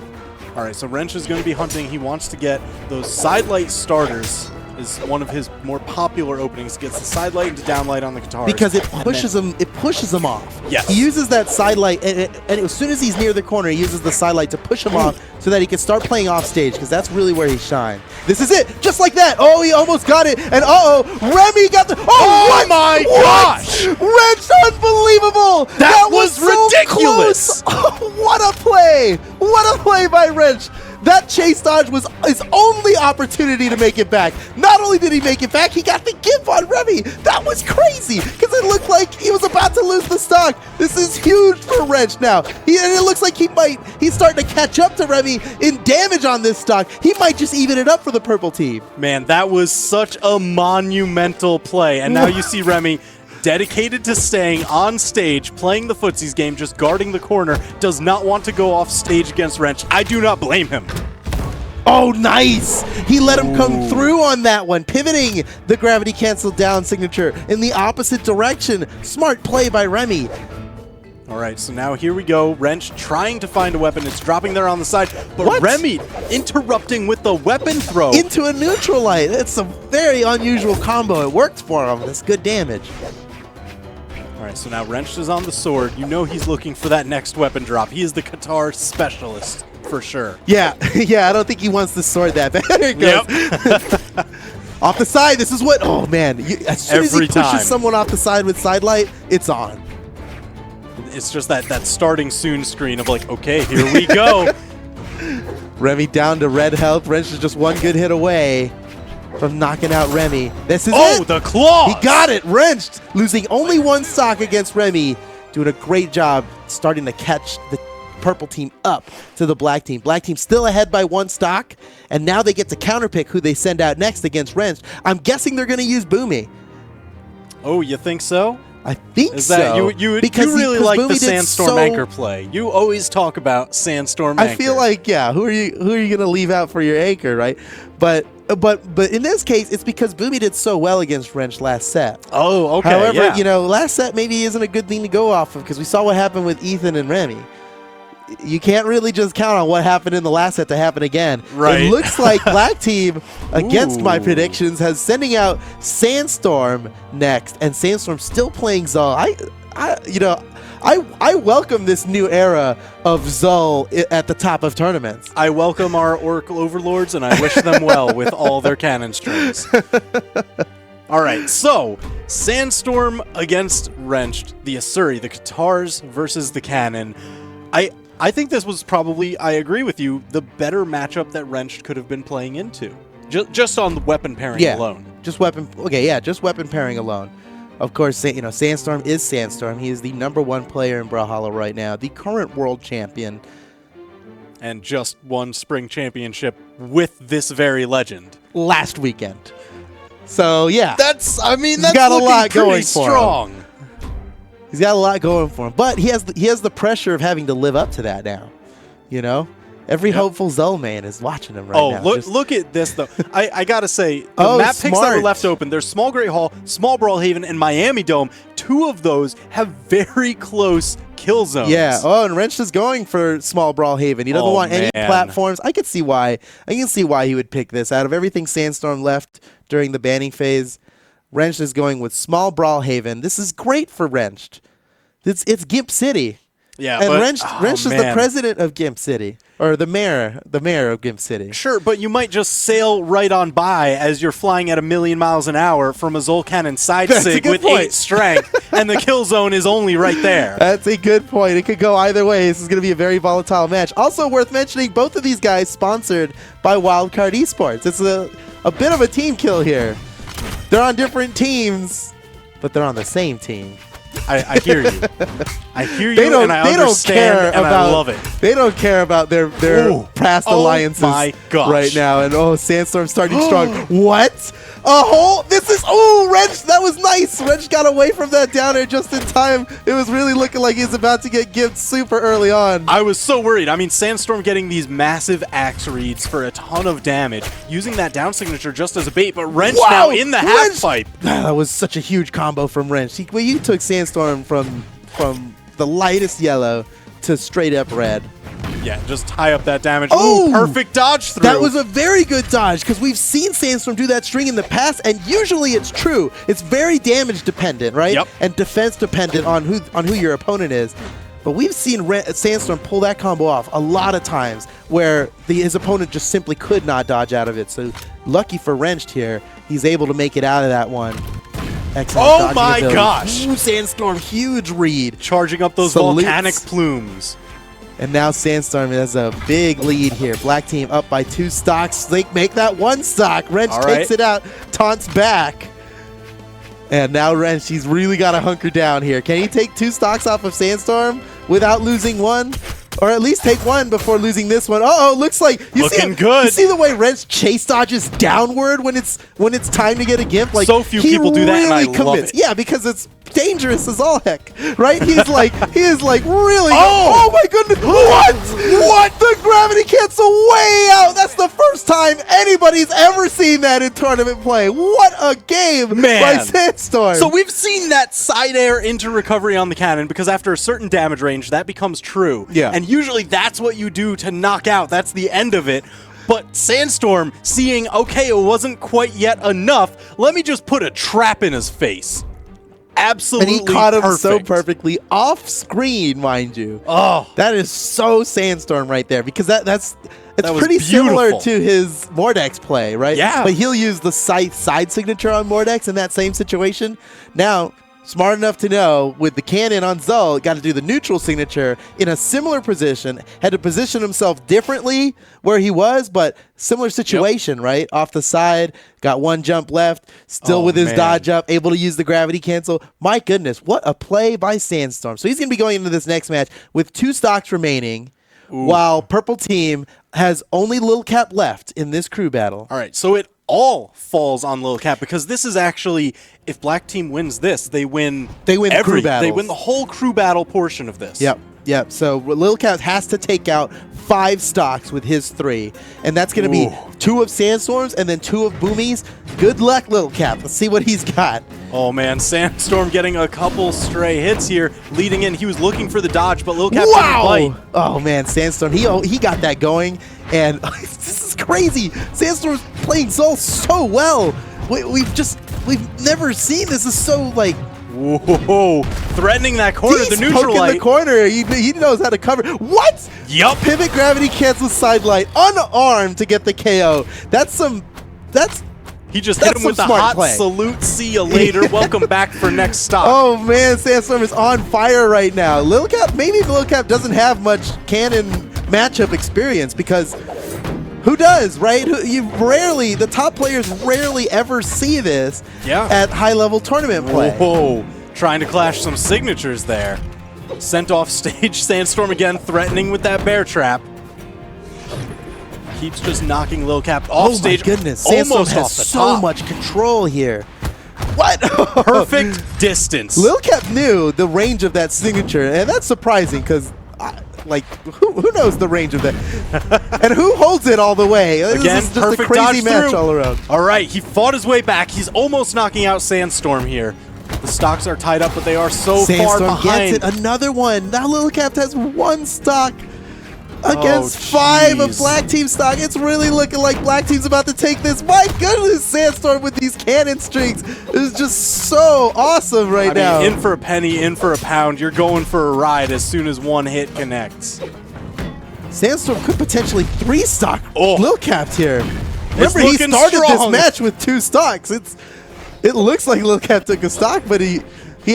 All right, so Wrench is going to be hunting. He wants to get those side light starters. Is one of his more popular openings. Gets the side light into down light on the guitar. Because it pushes him. It pushes him off. Yes. He uses that side light, and as soon as he's near the corner, he uses the side light to push him off so that he can start playing off stage. Because that's really where he shines. This is it, just like that. Oh, he almost got it, and Remy got the. Oh my gosh! Wrench, unbelievable! That was so ridiculous! Oh, what a play! What a play by Wrench! That chase dodge was his only opportunity to make it back. Not only did he make it back, he got the gimp on Remy. That was crazy because it looked like he was about to lose the stock. This is huge for Wrench now. And it looks like he's starting to catch up to Remy in damage on this stock. He might just even it up for the purple team. Man, that was such a monumental play. And now you see Remy dedicated to staying on stage, playing the footsies game, just guarding the corner, does not want to go off stage against Wrench. I do not blame him. Oh, nice! He let him come through on that one, pivoting the gravity cancel down signature in the opposite direction. Smart play by Remy. All right, so now here we go. Wrench trying to find a weapon. It's dropping there on the side, but Remy interrupting with the weapon throw. Into a neutral light. It's a very unusual combo. It worked for him. That's good damage. All right, so now Wrench is on the sword. You know he's looking for that next weapon drop. He is the guitar specialist, for sure. Yeah, I don't think he wants the sword that bad. There it goes. Yep. Off the side, this is what, oh man. As soon as he pushes someone off the side with side light, it's on. It's just that starting soon screen of like, okay, here we go. Remy down to red health. Wrench is just one good hit away from knocking out Remy. This is it. Oh, the claw! He got it. Wrenched, losing only 1 stock against Remy, doing a great job starting to catch the purple team up to the black team. Black team still ahead by 1 stock, and now they get to counterpick who they send out next against Wrenched. I'm guessing they're going to use Boomy. Oh, you think so? I think Is so. that you really like the Boomy did Sandstorm anchor play. You always talk about Sandstorm anchor. I feel like, yeah, who are you going to leave out for your anchor, right? But in this case, it's because Boomy did so well against Wrenched last set. Oh, okay. However, yeah. last set maybe isn't a good thing to go off of because we saw what happened with Ethan and Remy. You can't really just count on what happened in the last set to happen again. Right. It looks like Black Team, against my predictions, has sending out Sandstorm next, and Sandstorm still playing Zul. I welcome this new era of Zul at the top of tournaments. I welcome our Oracle Overlords, and I wish them well with all their cannon strings. All right, so Sandstorm against Wrenched, the Asuri, the Katars versus the Cannon. I think this was probably, I agree with you, the better matchup that Wrenched could have been playing into. Just on the weapon pairing alone. Just weapon pairing alone. Of course, Sandstorm is Sandstorm. He is the #1 player in Brawlhalla right now, the current world champion. And just won spring championship with this very legend. Last weekend. So, yeah. That's got a lot going for him. strong. He's got a lot going for him, but he has the pressure of having to live up to that now. Every hopeful Zul man is watching him right now. Look at this though. I gotta say, the map picks that were left open. There's Small Great Hall, Small Brawlhaven, and Miami Dome. 2 of those have very close kill zones. Yeah. Oh, and Wrenched is going for Small Brawlhaven. He doesn't want any platforms. I can see why. He would pick this. Out of everything Sandstorm left during the banning phase, Wrenched is going with Small Brawlhaven. This is great for Wrenched. It's Gimp City. Yeah, and Wrenched is the president of Gimp City, or the mayor of Gimp City. Sure, but you might just sail right on by as you're flying at 1,000,000 miles an hour from a Zul Cannon side sig with 8 strength, and the kill zone is only right there. That's a good point. It could go either way. This is going to be a very volatile match. Also worth mentioning, both of these guys sponsored by Wildcard Esports. It's a bit of a team kill here. They're on different teams, but they're on the same team. I hear you. I hear you, and I understand, and I love it. They don't care about their past alliances right now. And Sandstorm starting strong. What? Wrenched, that was nice. Wrenched got away from that downer just in time. It was really looking like he was about to get gimped super early on. I was so worried. Sandstorm getting these massive axe reads for a ton of damage, using that down signature just as a bait, but Wrenched now in the half pipe. That was such a huge combo from Wrenched. You took Sandstorm from the lightest yellow to straight up red. Yeah, just tie up that damage. Ooh, perfect dodge through. That was a very good dodge because we've seen Sandstorm do that string in the past, and usually it's true. It's very damage dependent, right? Yep. And defense dependent on who your opponent is. But we've seen Sandstorm pull that combo off a lot of times where his opponent just simply could not dodge out of it. So lucky for Wrenched here, he's able to make it out of that one. Excellent. Oh my gosh! Ooh, Sandstorm, huge read. Charging up those volcanic plumes. And now Sandstorm has a big lead here. Black team up by 2 stocks. They make that 1 stock. Wrenched takes it out, taunts back. And now Wrenched, he's really got to hunker down here. Can he take 2 stocks off of Sandstorm without losing 1? Or at least take 1 before losing this one. Looks like looking good. You see the way Wrenched chase dodges downward when it's time to get a gimp. Like, so few people do that, and I love it. Yeah, because it's dangerous as all heck, right? He is like really. Oh my goodness! What? The gravity cancel way out. That's the first time anybody's ever seen that in tournament play. What a game by Sandstorm! So we've seen that side air into recovery on the cannon because after a certain damage range, that becomes true. Yeah. And usually that's what you do to knock out. That's the end of it. But Sandstorm seeing, okay, it wasn't quite yet enough. Let me just put a trap in his face. Absolutely. And he caught him so perfectly off screen, mind you. Oh, that is so Sandstorm right there because it's pretty beautiful. Similar to his Mordex play, right? Yeah. But he'll use the side signature on Mordex in that same situation. Now, smart enough to know with the cannon on Zul, got to do the neutral signature in a similar position, had to position himself differently where he was, but similar situation, right? Off the side, got 1 jump left, still with his dodge up, able to use the gravity cancel. My goodness, what a play by Sandstorm. So he's going to be going into this next match with 2 stocks remaining, while Purple Team has only Lil Cap left in this crew battle. All right, so it all falls on Lil Cap, because this is actually, if Black Team wins this, they win crew battles. They win the whole crew battle portion of this. Yep. So Lil Cap has to take out 5 stocks with his 3, and that's going to be 2 of Sandstorms and then 2 of Boomies. Good luck, Lil Cap. Let's see what he's got. Oh man, Sandstorm getting a couple stray hits here, leading in. He was looking for the dodge, but Lil Cap didn't bite. Oh man, Sandstorm, he got that going, and this is crazy. Sandstorm's playing so well. We've never seen this. Is so like. Whoa! Threatening that corner, He's the neutral poking light. the corner. He knows how to cover. What? Yup. Pivot gravity cancels side light, unarmed to get the KO. He just hit him with the hot play. salute. See you later. Welcome back for next stop. Oh man, Sandstorm is on fire right now. Maybe Lil Cap doesn't have much canon matchup experience, because who does, right? The top players rarely ever see this at high-level tournament play. Whoa, trying to clash some signatures there. Sent off stage, Sandstorm again threatening with that bear trap. Keeps just knocking Lil Cap off stage. Oh my goodness, Sandstorm almost has off the so top. much control here. What? Perfect distance. Lil Cap knew the range of that signature, and that's surprising, because who knows the range of that? And who holds it all the way? Again, this is just perfect a crazy dodge match through. all around. All right, he fought his way back. He's almost knocking out Sandstorm here. The stocks are tied up, but they are so far Sandstorm behind. gets it. Another one. Now Lil Cap has 1 stock against 5 of Black Team stock. It's really looking like Black Team's about to take this. My goodness, Sandstorm with these cannon streaks is just so awesome right now. In for a penny, in for a pound. You're going for a ride as soon as one hit connects. Sandstorm could potentially 3 stock Lil Cap here. Remember, he looking started strong. this match with 2 stocks. It looks like Lil Cap took a stock, but he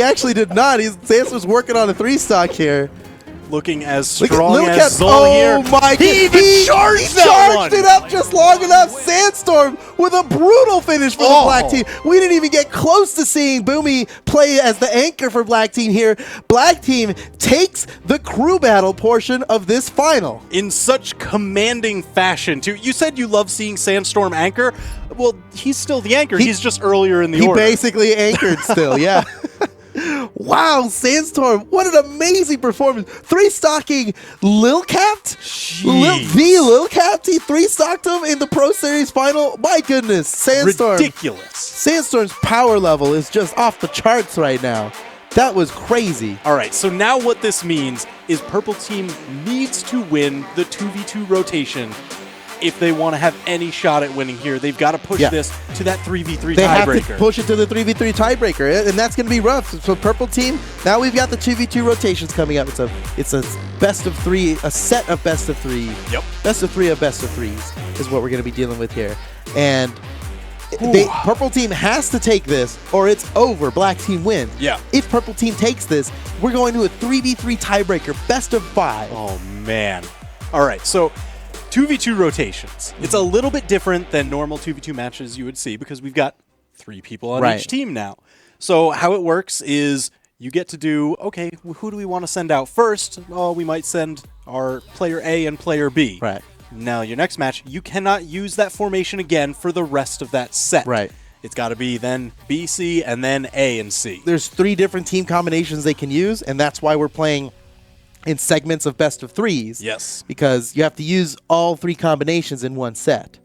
actually did not. Sandstorm's working on a 3 stock here. Looking as Look at strong Lil as Cap. Zol here. Oh my He god. even charged that charged one. it up just long enough. Sandstorm with a brutal finish for the Black Team. We didn't even get close to seeing Boomy play as the anchor for Black Team here. Black Team takes the crew battle portion of this final. In such commanding fashion, too. You said you love seeing Sandstorm anchor. Well, he's still the anchor. He's just earlier in the order. He basically anchored still, yeah. Wow, Sandstorm, what an amazing performance. 3 stocking Lil Cap? Lil Cap, he 3 stocked him in the Pro Series final. My goodness, Sandstorm. Ridiculous. Sandstorm's power level is just off the charts right now. That was crazy. All right, so now what this means is Purple Team needs to win the 2v2 rotation if they want to have any shot at winning here. They've got to push this to that 3v3 They have tiebreaker. to push it to the 3v3 tiebreaker, and that's going to be rough. So Purple Team, now we've got the 2v2 rotations coming up. It's a best of 3, a set of best of 3. Yep. Best of 3 of best of 3s is what we're going to be dealing with here. And Purple Team has to take this, or it's over. Black Team wins. Yeah. If Purple Team takes this, we're going to a 3v3 tiebreaker, best of 5. Oh, man. All right, so 2v2 rotations. It's a little bit different than normal 2v2 matches you would see, because we've got 3 people on each team now. So how it works is you get to do, okay, who do we want to send out first? Oh, we might send our player A and player B. Right. Now, your next match, you cannot use that formation again for the rest of that set. Right. It's got to be then B, C, and then A and C. There's 3 different team combinations they can use, and that's why we're playing in segments of best of 3s. Yes. Because you have to use all 3 combinations in one set.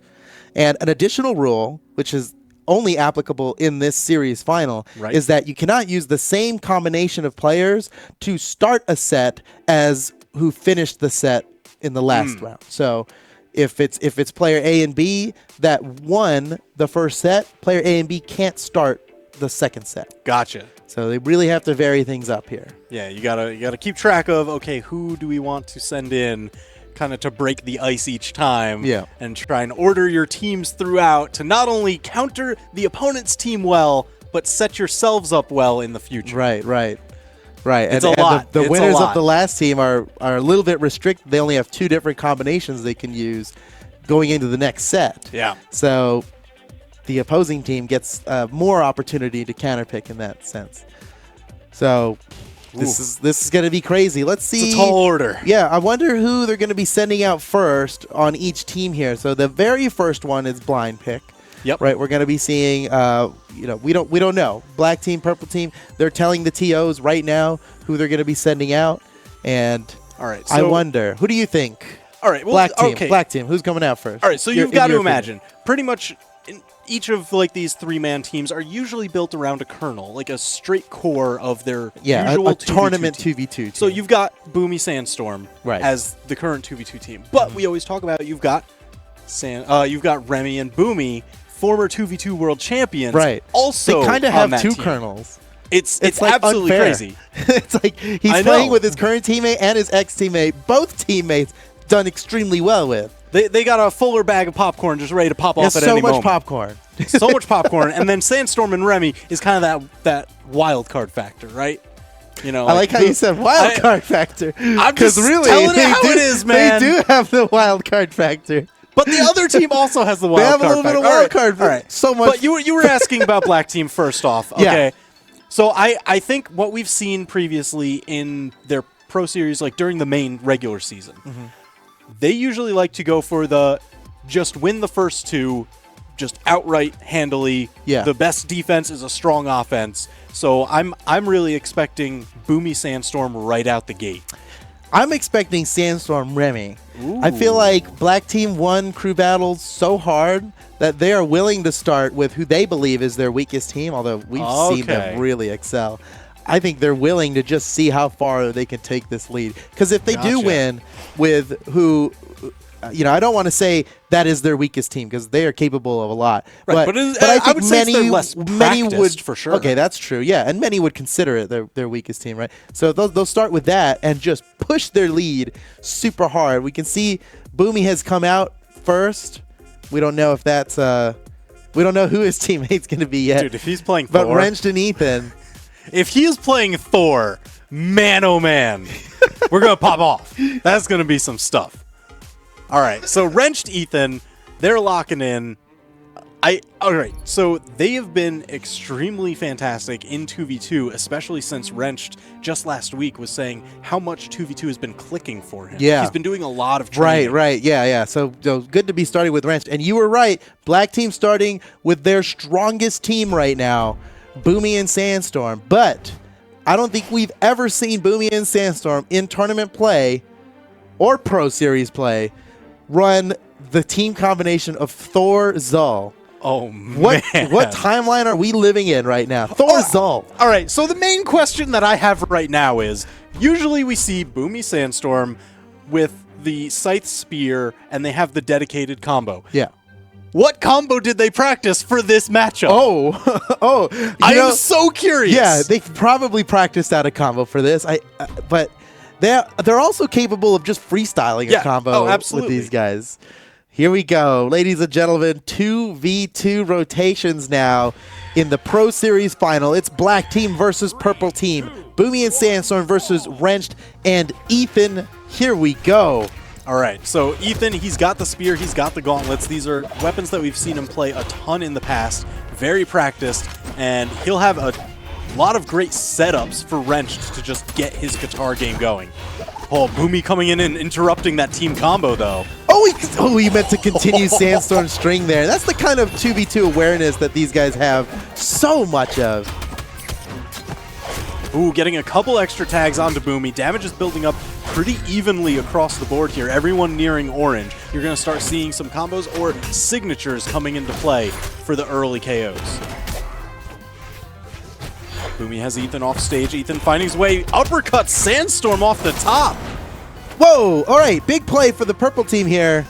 And an additional rule, which is only applicable in this series final, is that you cannot use the same combination of players to start a set as who finished the set in the last round. So if it's player A and B that won the first set, player A and B can't start the second set. Gotcha. So they really have to vary things up here. Yeah, you gotta keep track of, okay, who do we want to send in kind of to break the ice each time, and try and order your teams throughout to not only counter the opponent's team well, but set yourselves up well in the future. Right. It's a lot. The It's winners a lot. of the last team are a little bit restricted. They only have 2 different combinations they can use going into the next set. Yeah. So the opposing team gets more opportunity to counterpick in that sense. So this is going to be crazy. Let's see. It's a tall order. Yeah, I wonder who they're going to be sending out first on each team here. So the very first one is blind pick. Yep. Right. We're going to be seeing, we don't know. Black team, purple team. They're telling the TOs right now who they're going to be sending out. And all right, I wonder, who do you think? All right, well, Black team. Who's coming out first? All right, so you've got to imagine, pretty much each of like these 3-man teams are usually built around a kernel, like a straight core of their usual a tournament 2v2 team. So you've got Boomy Sandstorm as the current 2v2 team, but we always talk about you've got Remy and Boomy, former 2v2 world champions. Right. Also, they kind of have two team. kernels. It's like absolutely unfair. crazy. It's like he's playing with his current teammate and his ex-teammate. Both teammates done extremely well with. They got a fuller bag of popcorn just ready to pop off at any moment. Popcorn. So much popcorn. And then Sandstorm and Remy is kind of that wild card factor, right? You know, I like how you said wild card factor. I'm just really, telling it how it is, man. They do have the wild card factor. But the other team also has the wild card factor. They have a little bit of wild card. All right. So much. But you were asking about Black Team first off. Okay. Yeah. So I think what we've seen previously in their pro series, like during the main regular season, they usually like to go for the just win the first two, just outright handily. Yeah. The best defense is a strong offense. So I'm really expecting Boomy Sandstorm right out the gate. I'm expecting Sandstorm Remy. Ooh. I feel like Black Team won crew battles so hard that they are willing to start with who they believe is their weakest team, although we've seen them really excel. I think they're willing to just see how far they can take this lead. Because if they do win with who, I don't want to say that is their weakest team because they are capable of a lot. Right, but I think would say they're less practiced for sure. Okay, that's true. Yeah, and many would consider it their weakest team, right? So they'll start with that and just push their lead super hard. We can see Boomy has come out first. We don't know if that's we don't know who his teammate's going to be yet. Dude, if he's playing Thor, but Wrenched and Ethan. If he is playing Thor, man, oh man, we're going to pop off. That's going to be some stuff. All right, so Wrenched Ethan, they're locking in. All right, so they have been extremely fantastic in 2v2, especially since Wrenched just last week was saying how much 2v2 has been clicking for him. Yeah. He's been doing a lot of training. Right, yeah. So good to be starting with Wrenched. And you were right, Black Team starting with their strongest team right now, Boomy and Sandstorm. But I don't think we've ever seen Boomy and Sandstorm in tournament play or pro series play run the team combination of Thor Zul. Oh, man. What timeline are we living in right now? Thor Zul. All right, so the main question that I have right now is, usually we see Boomy Sandstorm with the Scythe Spear, and they have the dedicated combo. Yeah. What combo did they practice for this matchup? I am so curious. Yeah, they probably practiced out a combo for this. But they're also capable of just freestyling a combo with these guys. Here we go, ladies and gentlemen. 2v2 rotations now in the Pro Series final. It's Black Team versus Purple Team. Boomy and Sandstorm versus Wrenched and Ethan. Here we go. All right, so Ethan, he's got the spear, he's got the gauntlets. These are weapons that we've seen him play a ton in the past. Very practiced, and he'll have a lot of great setups for Wrenched to just get his guitar game going. Oh, Boomy coming in and interrupting that team combo, though. He meant to continue Sandstorm's string there. That's the kind of 2v2 awareness that these guys have so much of. Ooh, getting a couple extra tags onto Boomy. Damage is building up pretty evenly across the board here. Everyone nearing orange. You're going to start seeing some combos or signatures coming into play for the early KOs. Boomy has Ethan off stage. Ethan finding his way. Uppercut Sandstorm off the top. Whoa! All right, big play for the purple team here.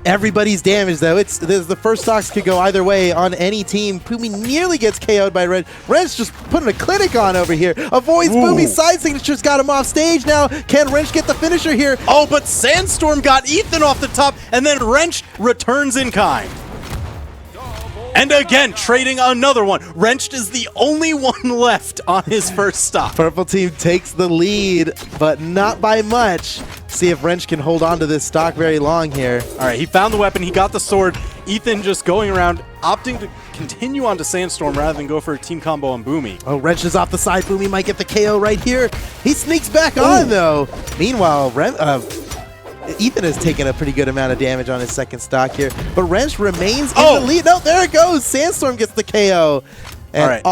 Everybody's damaged, though. The first stocks could go either way on any team. Boomy nearly gets KO'd by Red. Red's just putting a clinic on over here. Avoids Boomy's side signatures, got him off stage now. Can Wrench get the finisher here? Oh, but Sandstorm got Ethan off the top, and then Wrench returns in kind. And again, trading another one. Wrenched is the only one left on his first stock. Purple team takes the lead, but not by much. See if Wrench can hold on to this stock very long here. All right, he found the weapon. He got the sword. Ethan just going around, opting to continue on to Sandstorm rather than go for a team combo on Boomy. Oh, Wrench is off the side. Boomy might get the KO right here. He sneaks back on, though. Meanwhile, Ethan has taken a pretty good amount of damage on his second stock here, but Wrenched remains in the lead. No, there it goes. Sandstorm gets the KO. And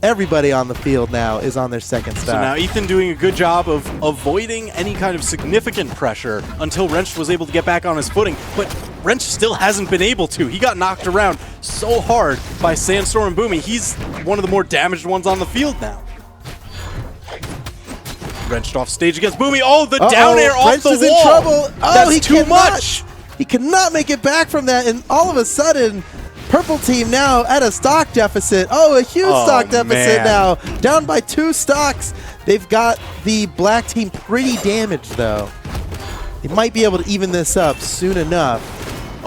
everybody on the field now is on their second stock. So now Ethan doing a good job of avoiding any kind of significant pressure until Wrenched was able to get back on his footing. But Wrenched still hasn't been able to. He got knocked around so hard by Sandstorm and Boomy. He's one of the more damaged ones on the field now. Wrenched off stage against Boomy. Oh, the down air off the wall. Wrenched is in trouble. Oh, That's too much. He cannot make it back from that, and all of a sudden, Purple team now at a stock deficit. Oh, a huge stock deficit now. Down by 2 stocks. They've got the black team pretty damaged, though. They might be able to even this up soon enough.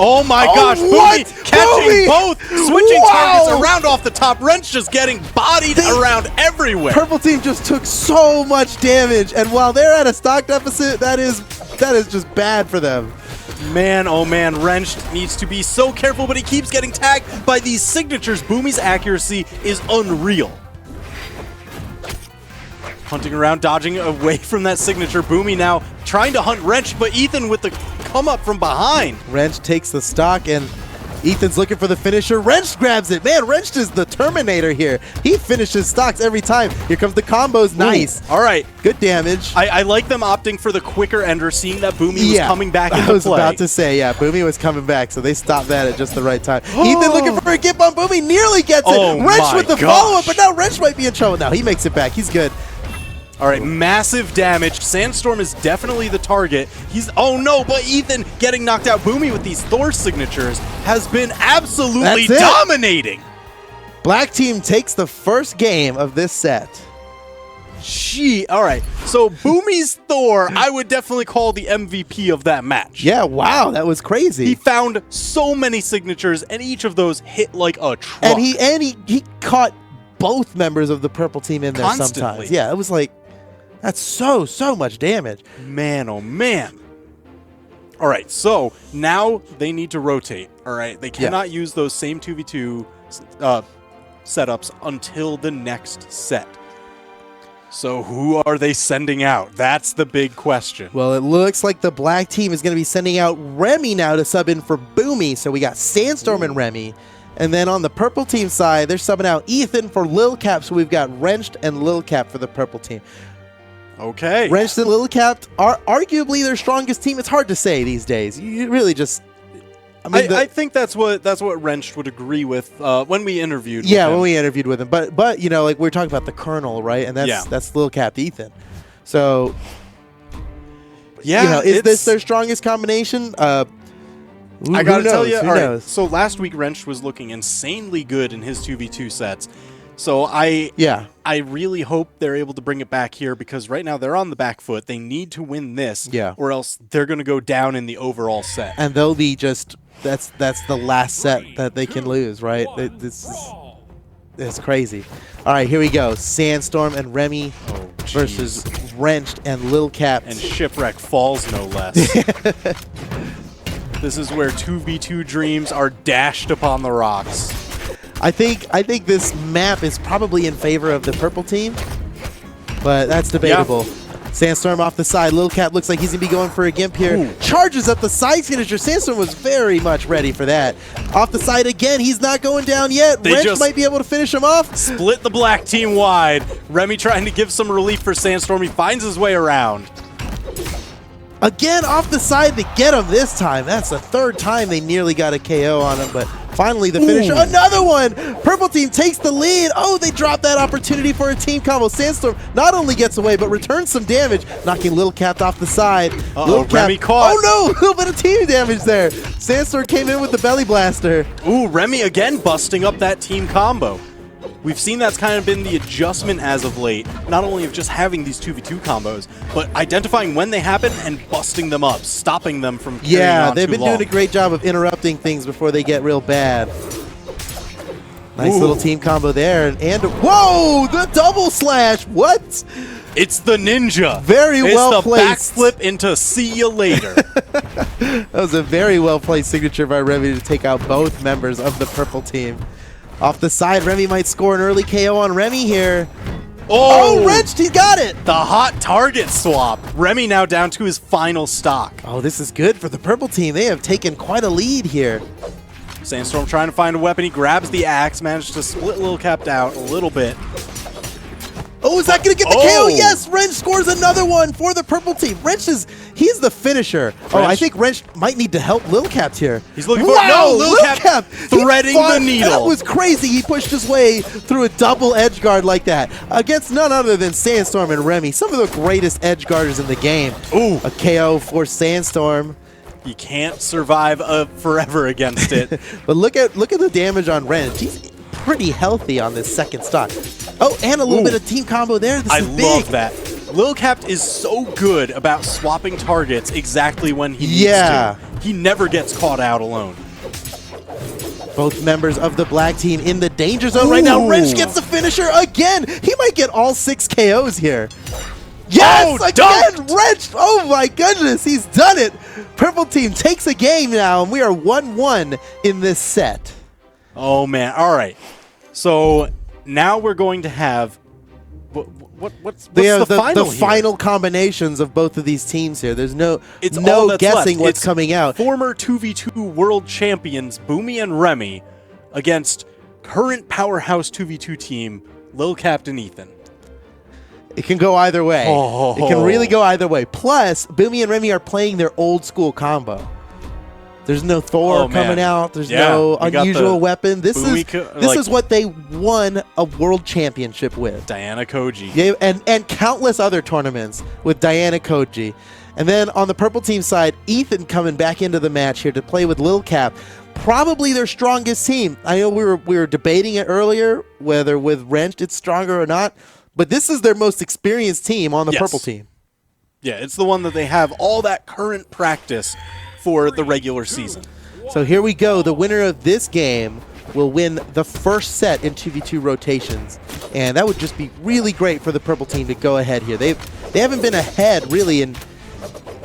Oh my gosh, Boomy catching both, switching targets around off the top. Wrenched just getting bodied around everywhere. Purple team just took so much damage, and while they're at a stock deficit, that is just bad for them. Man, oh man, Wrenched needs to be so careful, but he keeps getting tagged by these signatures. Boomy's accuracy is unreal. Hunting around, dodging away from that signature. Boomy now trying to hunt Wrenched, but Ethan with the come up from behind. Wrenched takes the stock, and Ethan's looking for the finisher. Wrenched grabs it. Man, Wrenched is the Terminator here. He finishes stocks every time. Here comes the combos. Nice. All right. Good damage. I like them opting for the quicker ender, seeing that Boomy was coming back into play. I was about to say, Boomy was coming back, so they stopped that at just the right time. Ethan looking for a gip on Boomy. Nearly gets it. Wrenched with the follow-up, but now Wrenched might be in trouble. Now he makes it back. He's good. All right, massive damage. Sandstorm is definitely the target. Oh no, but Ethan getting knocked out. Boomy with these Thor signatures has been absolutely dominating. Black team takes the first game of this set. All right, so Boomy's Thor, I would definitely call the MVP of that match. Yeah, wow, that was crazy. He found so many signatures, and each of those hit like a truck. And he caught both members of the purple team in there sometimes. Yeah, it was like, that's so much damage. Man, oh man. All right, so now they need to rotate. All right, they cannot use those same 2v2 setups until the next set. So who are they sending out? That's the big question. Well, it looks like the black team is going to be sending out Remy now to sub in for Boomy. So we got Sandstorm and Remy. And then on the purple team side, they're subbing out Ethan for Lil Cap. So we've got Wrenched and Lil Cap for the purple team. Okay. Wrenched and Lil Cap are arguably their strongest team. It's hard to say these days. You really just... I think that's what Wrenched would agree with when we interviewed with him. When we interviewed with him. But you know, like we're talking about the Colonel, right? And that's Lil Cap Ethan. So yeah, you know, is this their strongest combination? I gotta tell you, all right. So last week Wrenched was looking insanely good in his 2v2 sets. So I really hope they're able to bring it back here, because right now they're on the back foot. They need to win this, or else they're going to go down in the overall set. And they'll be just that's the last set that they can lose, right? It's crazy. All right, here we go. Sandstorm and Remy versus Wrenched and Lil Cap. And Shipwreck Falls, no less. This is where 2v2 dreams are dashed upon the rocks. I think this map is probably in favor of the purple team, but that's debatable. Sandstorm off the side. Lil Cap looks like he's going to be going for a gimp here. Ooh. Charges up the side finisher. Sandstorm was very much ready for that. Off the side again. He's not going down yet. Wrench might be able to finish him off. Split the black team wide. Remy trying to give some relief for Sandstorm. He finds his way around. Again, off the side to get him this time. That's the third time they nearly got a KO on him, but finally the finisher. Another one! Purple team takes the lead. Oh, they dropped that opportunity for a team combo. Sandstorm not only gets away, but returns some damage, knocking Lil Cap off the side. Lil Cap, Remy caught. Oh no, a little bit of team damage there. Sandstorm came in with the belly blaster. Ooh, Remy again busting up that team combo. We've seen that's kind of been the adjustment as of late, not only of just having these 2v2 combos, but identifying when they happen and busting them up, stopping them from carrying on they've been doing a great job of interrupting things before they get real bad. Nice little team combo there. And whoa, the double slash. What? It's the ninja. Very well placed. It's the backflip into see you later. That was a very well placed signature by Remy to take out both members of the purple team. Off the side, Remy might score an early KO on Remy here. Oh, Wrenched, he got it. The hot target swap. Remy now down to his final stock. Oh, this is good for the purple team. They have taken quite a lead here. Sandstorm trying to find a weapon. He grabs the axe, managed to split Lil Cap out a little bit. Oh, is that going to get the KO? Yes, Wrenched scores another one for the purple team. He's the finisher. Oh, I think Wrenched might need to help Lil Cap here. He's looking for Lil Cap threading the needle. That was crazy. He pushed his way through a double edge guard like that against none other than Sandstorm and Remy, some of the greatest edge guarders in the game. Ooh. A KO for Sandstorm. You can't survive forever against it. But look at the damage on Wrenched. He's pretty healthy on this second stock. Oh, and a little bit of team combo there. This is big. I love that. Lil Cap is so good about swapping targets exactly when he needs to. He never gets caught out alone. Both members of the black team in the danger zone right now. Wrenched gets the finisher again. He might get all 6 KOs here. Yes, again, Wrenched. Oh my goodness, he's done it. Purple team takes a game now, and we are 1-1 in this set. Oh man, all right. So now we're going to have what's the final the final combinations of both of these teams here. There's no guessing left. what's coming out. Former 2v2 world champions Boomy and Remy against current powerhouse 2v2 team Lil Cap and Ethan. It can go either way. It can really go either way. Plus, Boomy and Remy are playing their old school combo. There's no Thor coming out. There's no unusual weapon. This is what they won a world championship with. Diana Koji. Yeah, and countless other tournaments with Diana Koji. And then on the purple team side, Ethan coming back into the match here to play with Lil Cap. Probably their strongest team. I know we were debating it earlier whether with Wrenched it's stronger or not, but this is their most experienced team on the purple team. Yeah, it's the one that they have all that current practice for the regular season. So here we go. The winner of this game will win the first set in 2v2 rotations. And that would just be really great for the purple team to go ahead here. They haven't been ahead really in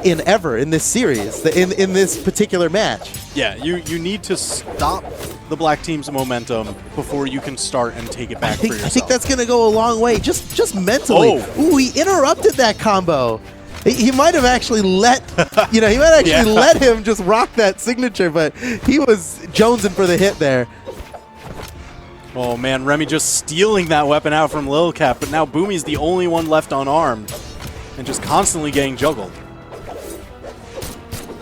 ever in this series, in this particular match. Yeah, you need to stop the black team's momentum before you can start and take it back for yourself. I think that's going to go a long way, just mentally. Ooh, he interrupted that combo. He might have actually let him just rock that signature, but he was jonesing for the hit there. Oh man, Remy just stealing that weapon out from Lil Cap, but now Boomy's the only one left unarmed and just constantly getting juggled.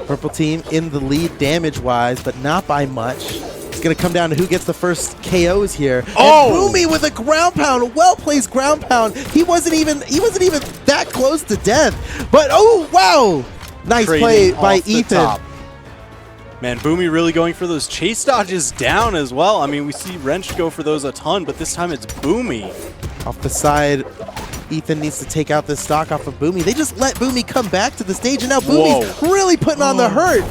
Purple team in the lead damage-wise, but not by much. It's going to come down to who gets the first KOs here. And Boomy with a ground pound, a well-placed ground pound. He wasn't even that close to death. But oh wow, nice play by Ethan. Man, Boomy really going for those chase dodges down as well. I mean, we see Wrenched go for those a ton, but this time it's Boomy. Off the side, Ethan needs to take out this stock off of Boomy. They just let Boomy come back to the stage, and now Boomy's really putting on the hurt.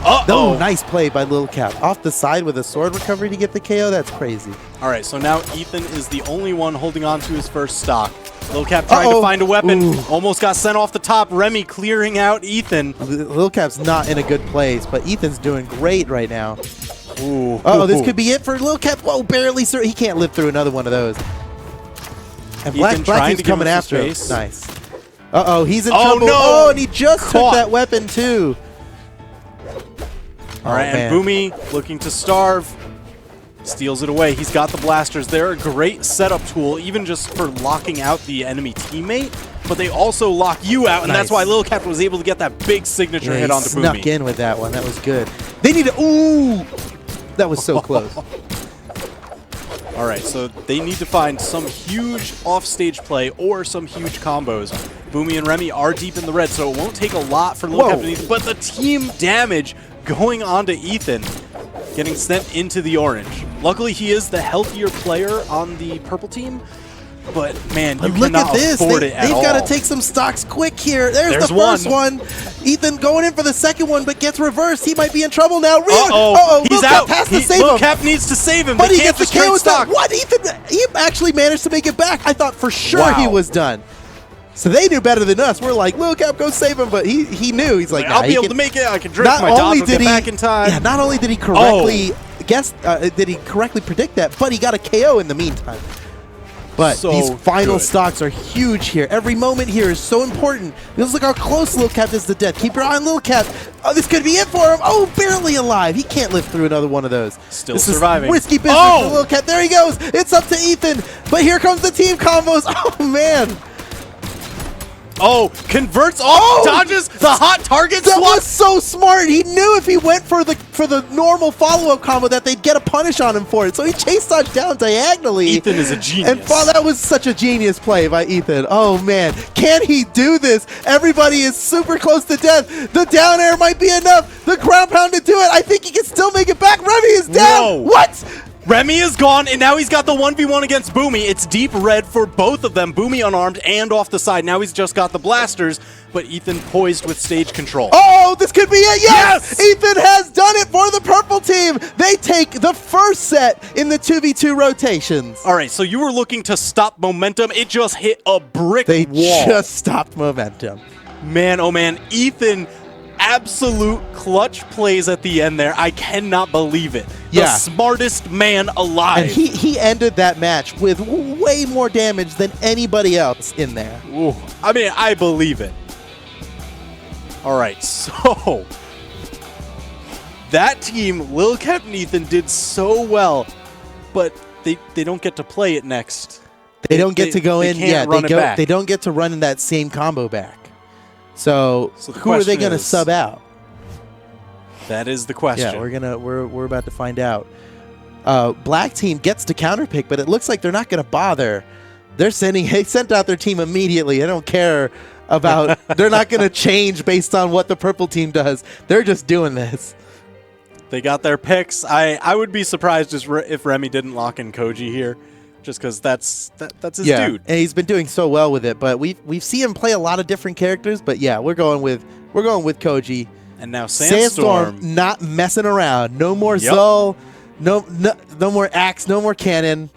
Oh, nice play by Lil Cap. Off the side with a sword recovery to get the KO. That's crazy. All right, so now Ethan is the only one holding on to his first stock. Lil Cap trying to find a weapon. Almost got sent off the top. Remy clearing out Ethan. Lil Cap's not in a good place, but Ethan's doing great right now. Ooh. This could be it for Lil Cap. Whoa, barely, sir. He can't live through another one of those. And Black Team's coming after him. Nice. He's in trouble. No. And he just took that weapon too. All right, and Boomy looking to starve. Steals it away. He's got the blasters. They're a great setup tool, even just for locking out the enemy teammate, but they also lock you out, and that's why Lil Cap was able to get that big signature hit onto Boomy. Snuck in with that one. That was good. They need to... Ooh! That was so close. All right, so they need to find some huge offstage play or some huge combos. Boomy and Remy are deep in the red, so it won't take a lot for Lil Cap to Ethan, but the team damage going on to Ethan, getting sent into the orange. Luckily, he is the healthier player on the purple team, but man, you cannot afford it at all. They've got to take some stocks quick here. There's the first one. Ethan going in for the second one, but gets reversed. He might be in trouble now. He's out. Lil Cap needs to save him. But he gets the KO stock. What? Ethan, he actually managed to make it back. I thought for sure he was done. So they knew better than us. We're like, Lil Cap, go save him, but he knew. He's like, I'll be able to make it. I can drink my dodge and get back in time. Yeah, not only did he correctly predict that, but he got a KO in the meantime. But So these final good. stocks are huge here. Every moment here is so important. Because look how close Lil Cap is to death. Keep your eye on Lil Cap. Oh, this could be it for him. Oh, barely alive. He can't live through another one of those. Still this surviving. Is risky business Oh! for Lil Cap. There he goes. It's up to Ethan. But here comes the team combos. Oh, man. Oh, converts off, dodges the hot target That swap. was so smart. He knew if he went for the normal follow-up combo that they'd get a punish on him for it. So he chase dodged down diagonally. Ethan is a genius. And that was such a genius play by Ethan. Oh, man. Can he do this? Everybody is super close to death. The down air might be enough. The ground pound to do it. I think he can still make it back. Remy is down. Whoa. What? Remy is gone, and now he's got the 1v1 against Boomy. It's deep red for both of them. Boomy unarmed and off the side. Now he's just got the blasters, but Ethan poised with stage control. Oh, this could be it. Yes! Yes! Ethan has done it for the purple team. They take the first set in the 2v2 rotations. All right, so you were looking to stop momentum. It just hit a brick They wall. just stopped momentum. Man, oh man, Ethan, absolute clutch plays at the end there. I cannot believe it. The Yeah. smartest man alive. And he ended that match with way more damage than anybody else in there. Ooh, I mean, I believe it. All right, so that team, Lil Cap and Ethan, did so well, but they don't get to play it next. They don't get to go they in. can't Yeah, run it back. they don't get to run in that same combo back. So So the who are they question going to is- sub out? That is the question. Yeah, we're about to find out. Black team gets to counterpick, but it looks like they're not going to bother. They sent out their team immediately. They don't care about. They're not going to change based on what the purple team does. They're just doing this. They got their picks. I would be surprised if Remy didn't lock in Koji here, just because that's his dude. And he's been doing so well with it. But we've seen him play a lot of different characters. But yeah, we're going with Koji. And now Sandstorm. Not messing around. No more Yep. Zul. No more Axe. No more Cannon.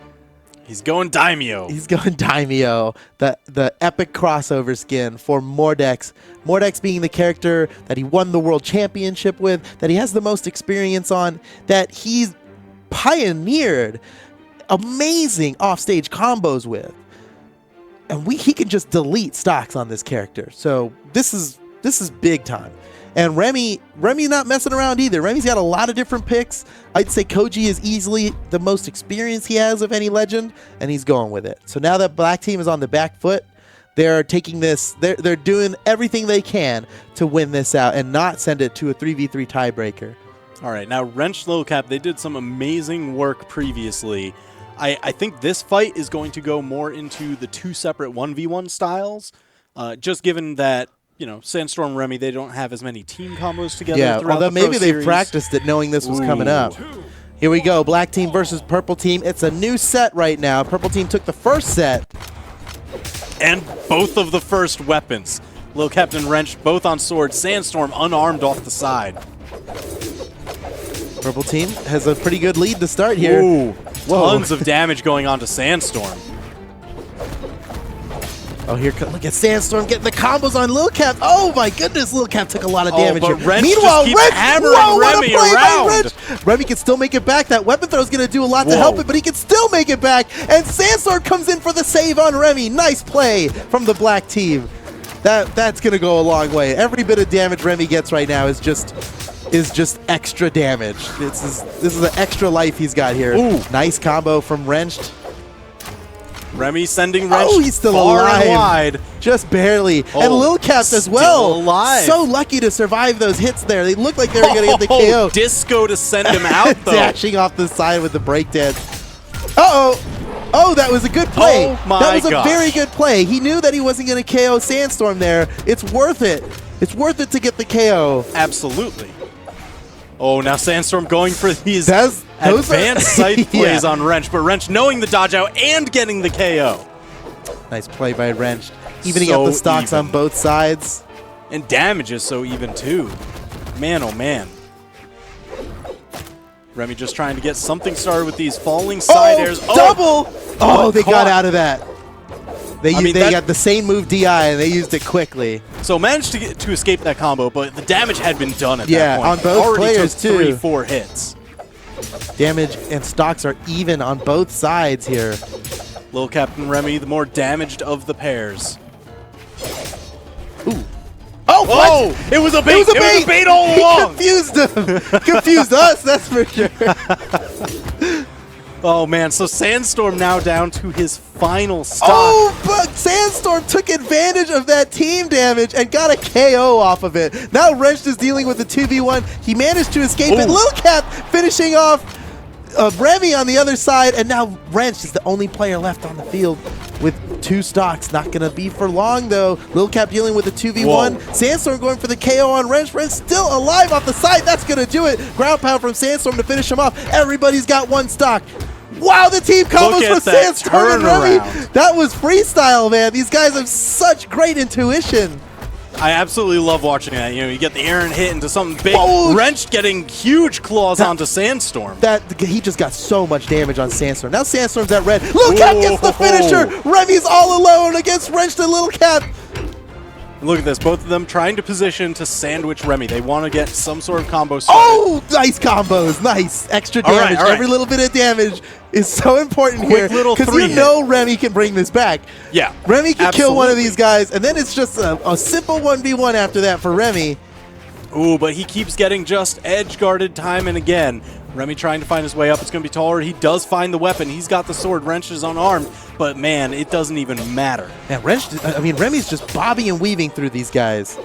He's going Daimyo. He's going Daimyo, the epic crossover skin for Mordex. Mordex being the character that he won the world championship with, that he has the most experience on, that he's pioneered amazing offstage combos with. And he can just delete stocks on this character. So this is big time. And Remy not messing around either. Remy's got a lot of different picks. I'd say Koji is easily the most experience he has of any legend, and he's going with it. So now that Black Team is on the back foot, they're taking this, they're doing everything they can to win this out and not send it to a 3v3 tiebreaker. All right, now Wrenched Lil Cap, they did some amazing work previously. I think this fight is going to go more into the two separate 1v1 styles, just given that, Sandstorm and Remy, they don't have as many team combos together. Yeah, throughout although the Pro maybe they Series. practiced it knowing this was coming up. Here we go, Black Team versus Purple Team. It's a new set right now. Purple Team took the first set. And both of the first weapons. Lil Captain Wrench, both on sword. Sandstorm unarmed off the side. Purple Team has a pretty good lead to start here. Ooh, Whoa. tons of damage going on to Sandstorm. Oh, look at Sandstorm getting the combos on Lil Cap. Oh my goodness, Lil Cap took a lot of damage but here. Wrench Meanwhile, just keeps Wrench, hammering what a Remy play by around. Wrench. Remy can still make it back. That weapon throw is going to do a lot to Whoa. help it, but he can still make it back. And Sandstorm comes in for the save on Remy. Nice play from the Black Team. That's going to go a long way. Every bit of damage Remy gets right now is just extra damage. This is an extra life he's got here. Ooh. Nice combo from Wrenched. Remy sending Wrench Oh, he's still far alive. and wide. Just barely. Oh, and Lil Cap as still well. alive. So lucky to survive those hits there. They looked like they were going to get the KO. Disco to send him out, though. Dashing off the side with the breakdance. Uh-oh. Oh, that was a good play. Oh, my that was a gosh. very good play. He knew that he wasn't going to KO Sandstorm there. It's worth it. It's worth it to get the KO. Absolutely. Oh, now Sandstorm going for these Those are- advanced sight plays Yeah. on Wrench, but Wrench knowing the dodge out and getting the KO. Nice play by Wrench. Evening So up the stocks even. on both sides. And damage is so even, too. Man, oh, man. Remy just trying to get something started with these falling side airs. Double! Oh, they got caught. out of that. They that- got the same move DI, and they used it quickly. So managed to escape that combo, but the damage had been done at Yeah, that point. on both Already players, took too. 3-4 hits. Damage and stocks are even on both sides here. Little Captain Remy, the more damaged of the pairs. Ooh. Oh, Whoa! what? It was a bait! It was a bait all He along! confused him. Confused us, that's for sure. Oh man, so Sandstorm now down to his final stock. Oh, but Sandstorm took advantage of that team damage and got a KO off of it. Now Wrenched is dealing with the 2v1. He managed to escape it. Lil Cap finishing off Remy on the other side, and now Wrenched is the only player left on the field with 2 stocks. Not going to be for long, though. Lil Cap dealing with a 2v1. Whoa. Sandstorm going for the KO on Wrenched. Wrenched still alive off the side. That's going to do it. Ground pound from Sandstorm to finish him off. Everybody's got 1 stock. Wow, the team combos for Sandstorm and Remy. That was freestyle, man. These guys have such great intuition. I absolutely love watching that. You know, you get the Aaron hit into something big. Whoa. Wrenched getting huge claws onto Sandstorm. He just got so much damage on Sandstorm. Now Sandstorm's at red. Lil Cap gets the finisher. Remy's all alone against Wrenched and Lil Cap. Look at this. Both of them trying to position to sandwich Remy. They want to get some sort of combo started. Oh, nice combos. Nice. Extra damage. All right. Every little bit of damage is so important Quick here. little Because three you know Remy can bring this back. Yeah. Remy can kill one of absolutely. these guys, and then it's just a simple 1v1 after that for Remy. Ooh, but he keeps getting just edge guarded time and again. Remy trying to find his way up. It's going to be taller. He does find the weapon. He's got the sword. Wrenched is unarmed, but man, it doesn't even matter. Man, Remy's just bobbing and weaving through these guys.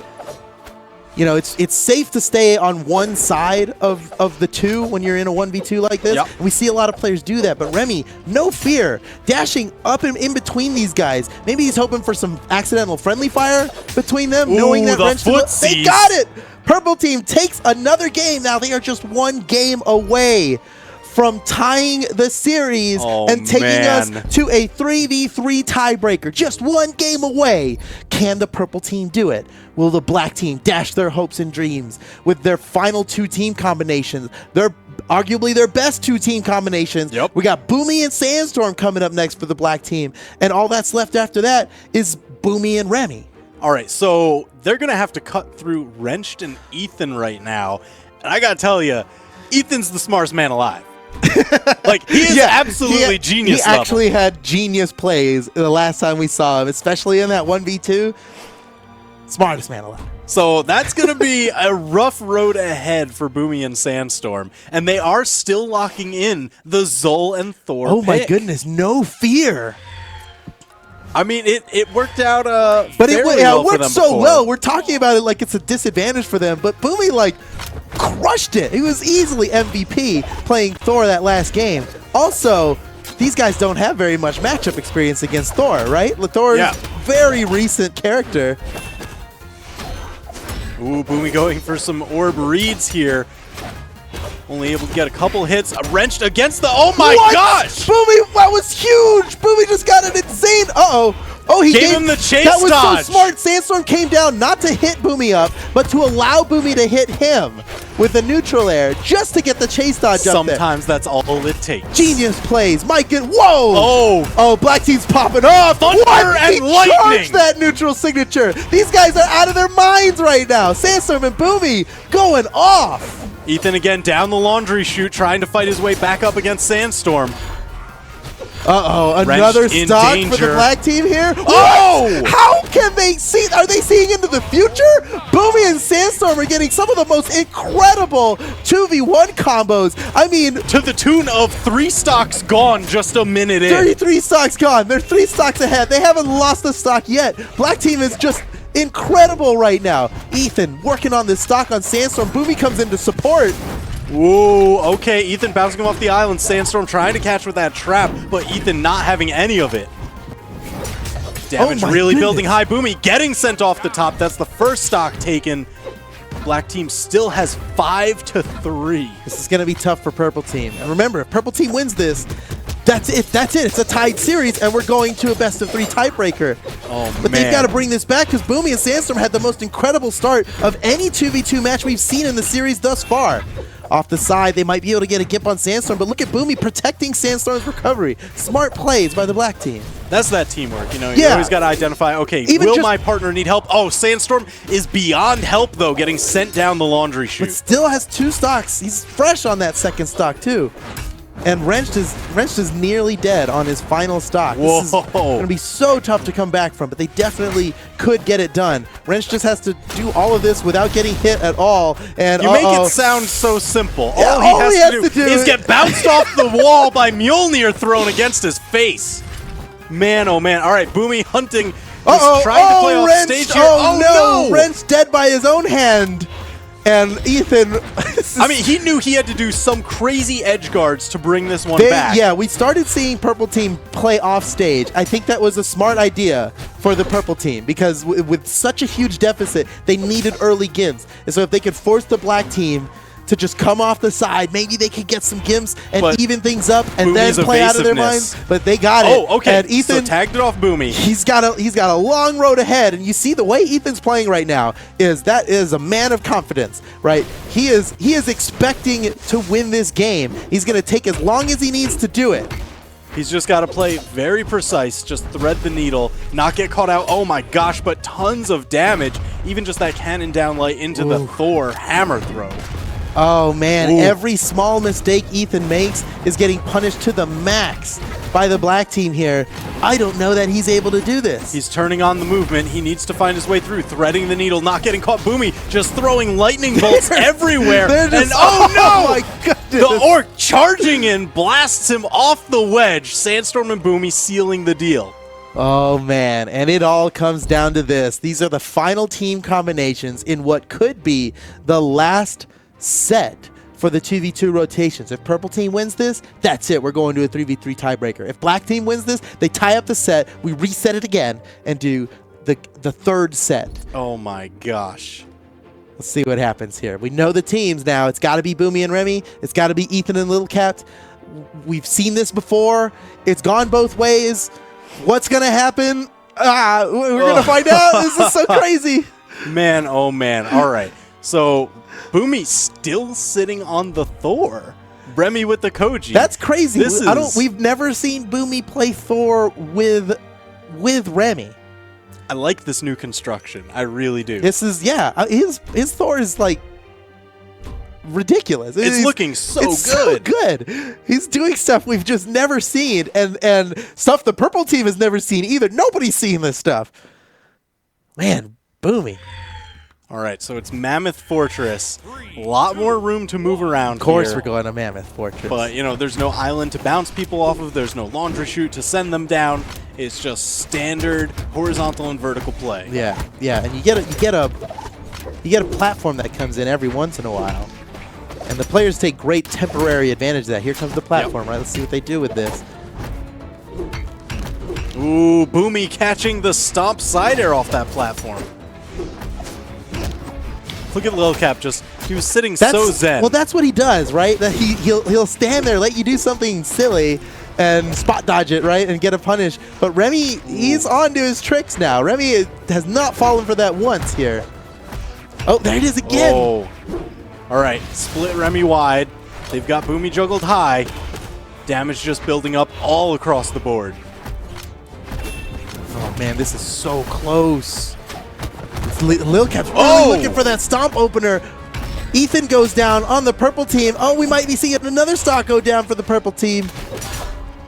You know, it's safe to stay on one side of the 2 when you're in a 1v2 like this. Yep. We see a lot of players do that, but Remy, no fear, dashing up and in between these guys. Maybe he's hoping for some accidental friendly fire between them, knowing that the Wrenched they footsies. got it! Purple team takes another game. Now they are just 1 game away from tying the series and taking us to a 3v3 tiebreaker. Just 1 game away. Can the purple team do it? Will the black team dash their hopes and dreams with their final 2 team combinations? They're arguably their best 2 team combinations. Yep. We got Boomy and Sandstorm coming up next for the black team. And all that's left after that is Boomy and Remy. All right, so they're going to have to cut through Wrenched and Ethan right now. And I got to tell you, Ethan's the smartest man alive. Like, he is absolutely genius He level. actually had genius plays the last time we saw him, especially in that 1v2. Smartest man alive. So that's going to be a rough road ahead for Boomy and Sandstorm. And they are still locking in the Zol and Thor Oh my pick. goodness, no fear. I mean, it worked out But it well for worked them so before. well. We're talking about it like it's a disadvantage for them, but Boomy like crushed it. He was easily MVP playing Thor that last game. Also, these guys don't have very much matchup experience against Thor, right? Thor is very recent character. Ooh, Boomy going for some orb reads here. Only able to get a couple hits. Wrenched against the... Oh my gosh! Boomy, that was huge! Boomy just got an insane... Uh-oh. Oh, he Gave him the chase That was dodge. so smart. Sandstorm came down not to hit Boomy up, but to allow Boomy to hit him with a neutral air just to get the chase dodge up there. Sometimes that's all it takes. Genius plays. Mike, whoa! Oh, black team's popping off. Thunder What? and He lightning. charged that neutral signature. These guys are out of their minds right now. Sandstorm and Boomy going off. Ethan again down the laundry chute, trying to fight his way back up against Sandstorm. Uh-oh, another Wrenched in stock for danger. the black team here. Oh! What? How can they see? Are they seeing into the future? Boomy and Sandstorm are getting some of the most incredible 2v1 combos. I mean, To the tune of 3 stocks gone just a minute in. 33 stocks gone. They're 3 stocks ahead. They haven't lost a stock yet. Black team is just incredible right now. Ethan working on this stock on Sandstorm. Boomy comes in to support. Ooh, okay, Ethan bouncing him off the island. Sandstorm trying to catch with that trap, but Ethan not having any of it. Damage Oh my really goodness. building high. Boomy getting sent off the top. That's the first stock taken. Black team still has 5-3. This is going to be tough for purple team. And remember, if purple team wins this, that's it. That's it. It's a tied series, and we're going to a best-of-3 tiebreaker. Oh, But man. they've got to bring this back because Boomy and Sandstorm had the most incredible start of any 2v2 match we've seen in the series thus far. Off the side, they might be able to get a gimp on Sandstorm, but look at Boomy protecting Sandstorm's recovery. Smart plays by the black team. That's that teamwork, you know. You Yeah. always got to identify, okay, Even will just- my partner need help? Oh, Sandstorm is beyond help, though, getting sent down the laundry But chute. still has 2 stocks. He's fresh on that second stock, too. And Wrenched is nearly dead on his final stock. Whoa. This is going to be so tough to come back from, but they definitely could get it done. Wrenched just has to do all of this without getting hit at all. And you make it sound so simple. Yeah, all he has to do is get bounced off the wall by Mjolnir thrown against his face. Man, oh man. All right, Boomy hunting. He's trying to play off Wrenched. stage here. Oh no! Wrenched dead by his own hand. And Ethan... I mean, he knew he had to do some crazy edge guards to bring this one back. Yeah, we started seeing Purple Team play off stage. I think that was a smart idea for the Purple Team because with such a huge deficit, they needed early gims. And so if they could force the Black Team to just come off the side, maybe they could get some gims and even things up and then play out of their minds. But they got it. Oh, okay. And Ethan, so tagged it off Boomy. He's got a long road ahead, and you see the way Ethan's playing right now is a man of confidence, right? He is expecting to win this game. He's going to take as long as he needs to do it. He's just got to play very precise, just thread the needle, not get caught out. Oh my gosh, but tons of damage. Even just that cannon downlight into the Thor hammer throw. Oh man, every small mistake Ethan makes is getting punished to the max by the Black Team here. I don't know that he's able to do this. He's turning on the movement. He needs to find his way through, threading the needle, not getting caught. Boomy just throwing lightning bolts everywhere. Just, oh no! My goodness. The Orc charging in, blasts him off the wedge. Sandstorm and Boomy sealing the deal. Oh man, and it all comes down to this. These are the final team combinations in what could be the last set for the 2v2 rotations. If Purple Team wins this, that's it. We're going to a 3v3 tiebreaker. If Black Team wins this, they tie up the set, we reset it again, and do the third set. Oh my gosh. Let's see what happens here. We know the teams now. It's got to be Boomy and Remy. It's got to be Ethan and Little Cat. We've seen this before. It's gone both ways. What's going to happen? We're going to find out. This is so crazy. Man, oh man. All right. So Boomy still sitting on the Thor. Remy with the Koji. That's crazy. We've never seen Boomy play Thor with Remy. I like this new construction. I really do. This is his Thor is like ridiculous. It's looking so good. So good. He's doing stuff we've just never seen and stuff the Purple Team has never seen either. Nobody's seen this stuff. Man, Boomy. All right, so it's Mammoth Fortress. A lot more room to move around. Of course here. We're going to Mammoth Fortress. But, you know, there's no island to bounce people off of. There's no laundry chute to send them down. It's just standard horizontal and vertical play. Yeah, and you get a platform that comes in every once in a while. And the players take great temporary advantage of that. Here comes the platform, right? Let's see what they do with this. Ooh, Boomy catching the stomp side air off that platform. Look at Lil Cap, he was sitting so zen. Well, that's what he does, right? That he'll stand there, let you do something silly, and spot dodge it, right, and get a punish. But Remy, he's on to his tricks now. Remy has not fallen for that once here. Oh, there it is again. Oh. All right, split Remy wide. They've got Boomy juggled high. Damage just building up all across the board. Oh man, this is so close. Lil Cap's really looking for that stomp opener. Ethan goes down on the Purple Team. Oh, we might be seeing another stock go down for the Purple Team.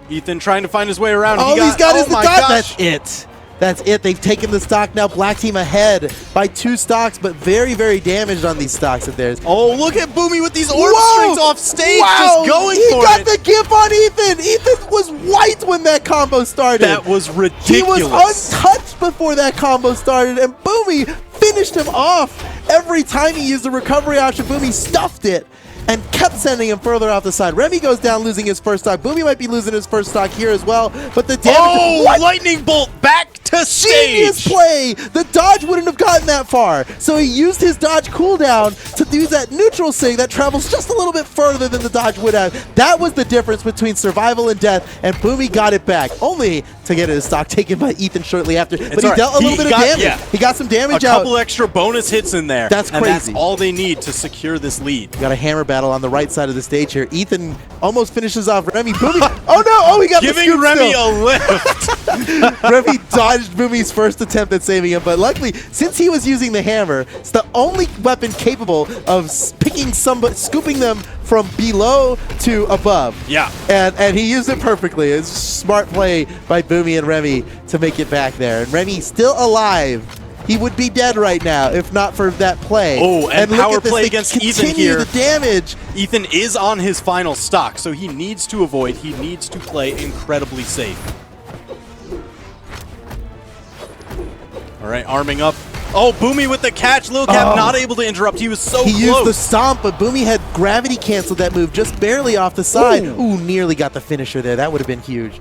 Ethan trying to find his way around. He's got his dodge. That's it. That's it. They've taken the stock now. Black Team ahead by 2 stocks, but very, very damaged on these stocks of theirs. Oh, look at Boomy with these orb strings off stage, just going for it. He got the gimp on Ethan. Ethan was white when that combo started. That was ridiculous. He was untouched before that combo started, and Boomy finished him off. Every time he used the recovery option, Boomy stuffed it and kept sending him further off the side. Remy goes down, losing his first stock. Boomy might be losing his first stock here as well, but the damage... Oh, lightning bolt back to stage! Genius play! The dodge wouldn't have gotten that far, so he used his dodge cooldown to use that neutral sig that travels just a little bit further than the dodge would have. That was the difference between survival and death, and Boomy got it back, only to get his stock taken by Ethan shortly after. But he dealt a little bit of damage. Yeah. He got some damage out. A couple extra bonus hits in there. That's crazy. And that's all they need to secure this lead. We got a hammer battle on the right side of the stage here. Ethan almost finishes off Remy. Boomy. Oh no! Oh, he got giving the Remy still. a lift. Remy dodged Boomy's first attempt at saving him, but luckily, since he was using the hammer, it's the only weapon capable of scooping them from below to above. Yeah. And he used it perfectly. It's smart play by Boomy and Remy to make it back there. And Remy still alive. He would be dead right now if not for that play. Oh, and look power at this, play they against Ethan continue here. the damage. Ethan is on his final stock, so he needs to avoid. He needs to play incredibly safe. All right, arming up. Oh, Boomy with the catch. Lil Cap not able to interrupt. He was so close. He used the stomp, but Boomy had gravity canceled that move just barely off the side. Ooh, nearly got the finisher there. That would have been huge.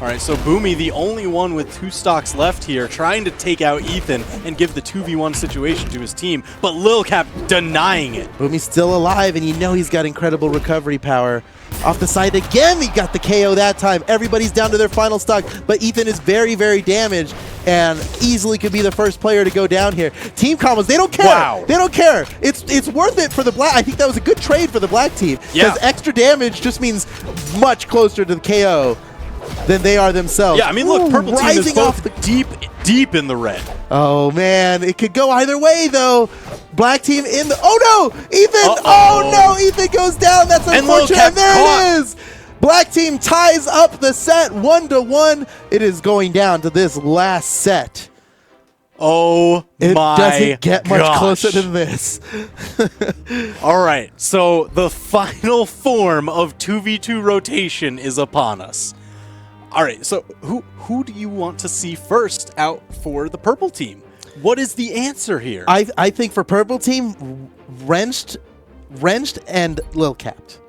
All right, so Boomy, the only one with 2 stocks left here, trying to take out Ethan and give the 2v1 situation to his team, but Lil Cap denying it. Boomy's still alive, and you know he's got incredible recovery power. Off the side again, he got the KO that time. Everybody's down to their final stock, but Ethan is very, very damaged and easily could be the first player to go down here. Team combos, they don't care. Wow. They don't care. It's worth it for the black. I think that was a good trade for the black team. Yeah. Because extra damage just means much closer to the KO than they are themselves. Yeah, I mean, look, Purple Team is rising both off deep in the red. Oh, man. It could go either way, though. Black team in the... Oh, no! Ethan! Uh-oh. Oh, no! Ethan goes down. That's And Lil unfortunate. Cap And there caught. it is! Black team ties up the set 1-1. It is going down to this last set. Oh, It my doesn't get much gosh. closer than this. All right, so the final form of 2v2 rotation is upon us. All right, so who do you want to see first out for the purple team? What is the answer here? I think for purple team, Wrenched and Lil Capped.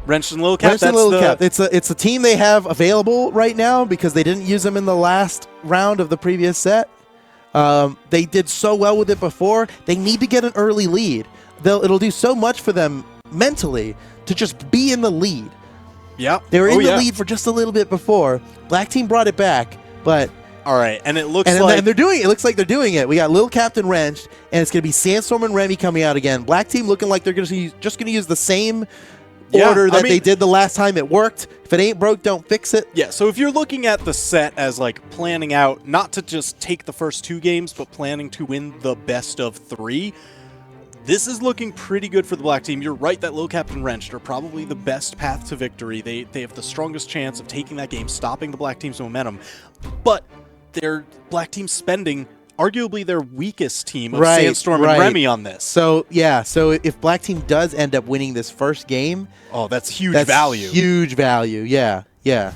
Wrenched and Lil Cap. Wrenched and Lil Cap. It's a team they have available right now because they didn't use them in the last round of the previous set. They did so well with it before. They need to get an early lead. It'll do so much for them mentally to just be in the lead. Yeah, They were in the lead for just a little bit before. Black team brought it back, but all right, and it looks and like they're doing it. It looks like they're doing it. We got Lil Captain Wrenched, and it's going to be Sandstorm and Remy coming out again. Black team looking like they're just going to use the same order that they did the last time. It worked. If it ain't broke, don't fix it. Yeah, so if you're looking at the set as like planning out not to just take the first 2 games, but planning to win the best of 3, this is looking pretty good for the black team. You're right that Lil Cap and Wrenched are probably the best path to victory. They have the strongest chance of taking that game, stopping the black team's momentum. But their black team spending arguably their weakest team of Sandstorm and Remy on this. So, yeah, so if black team does end up winning this first game... Oh, that's huge value. Huge value, yeah, yeah.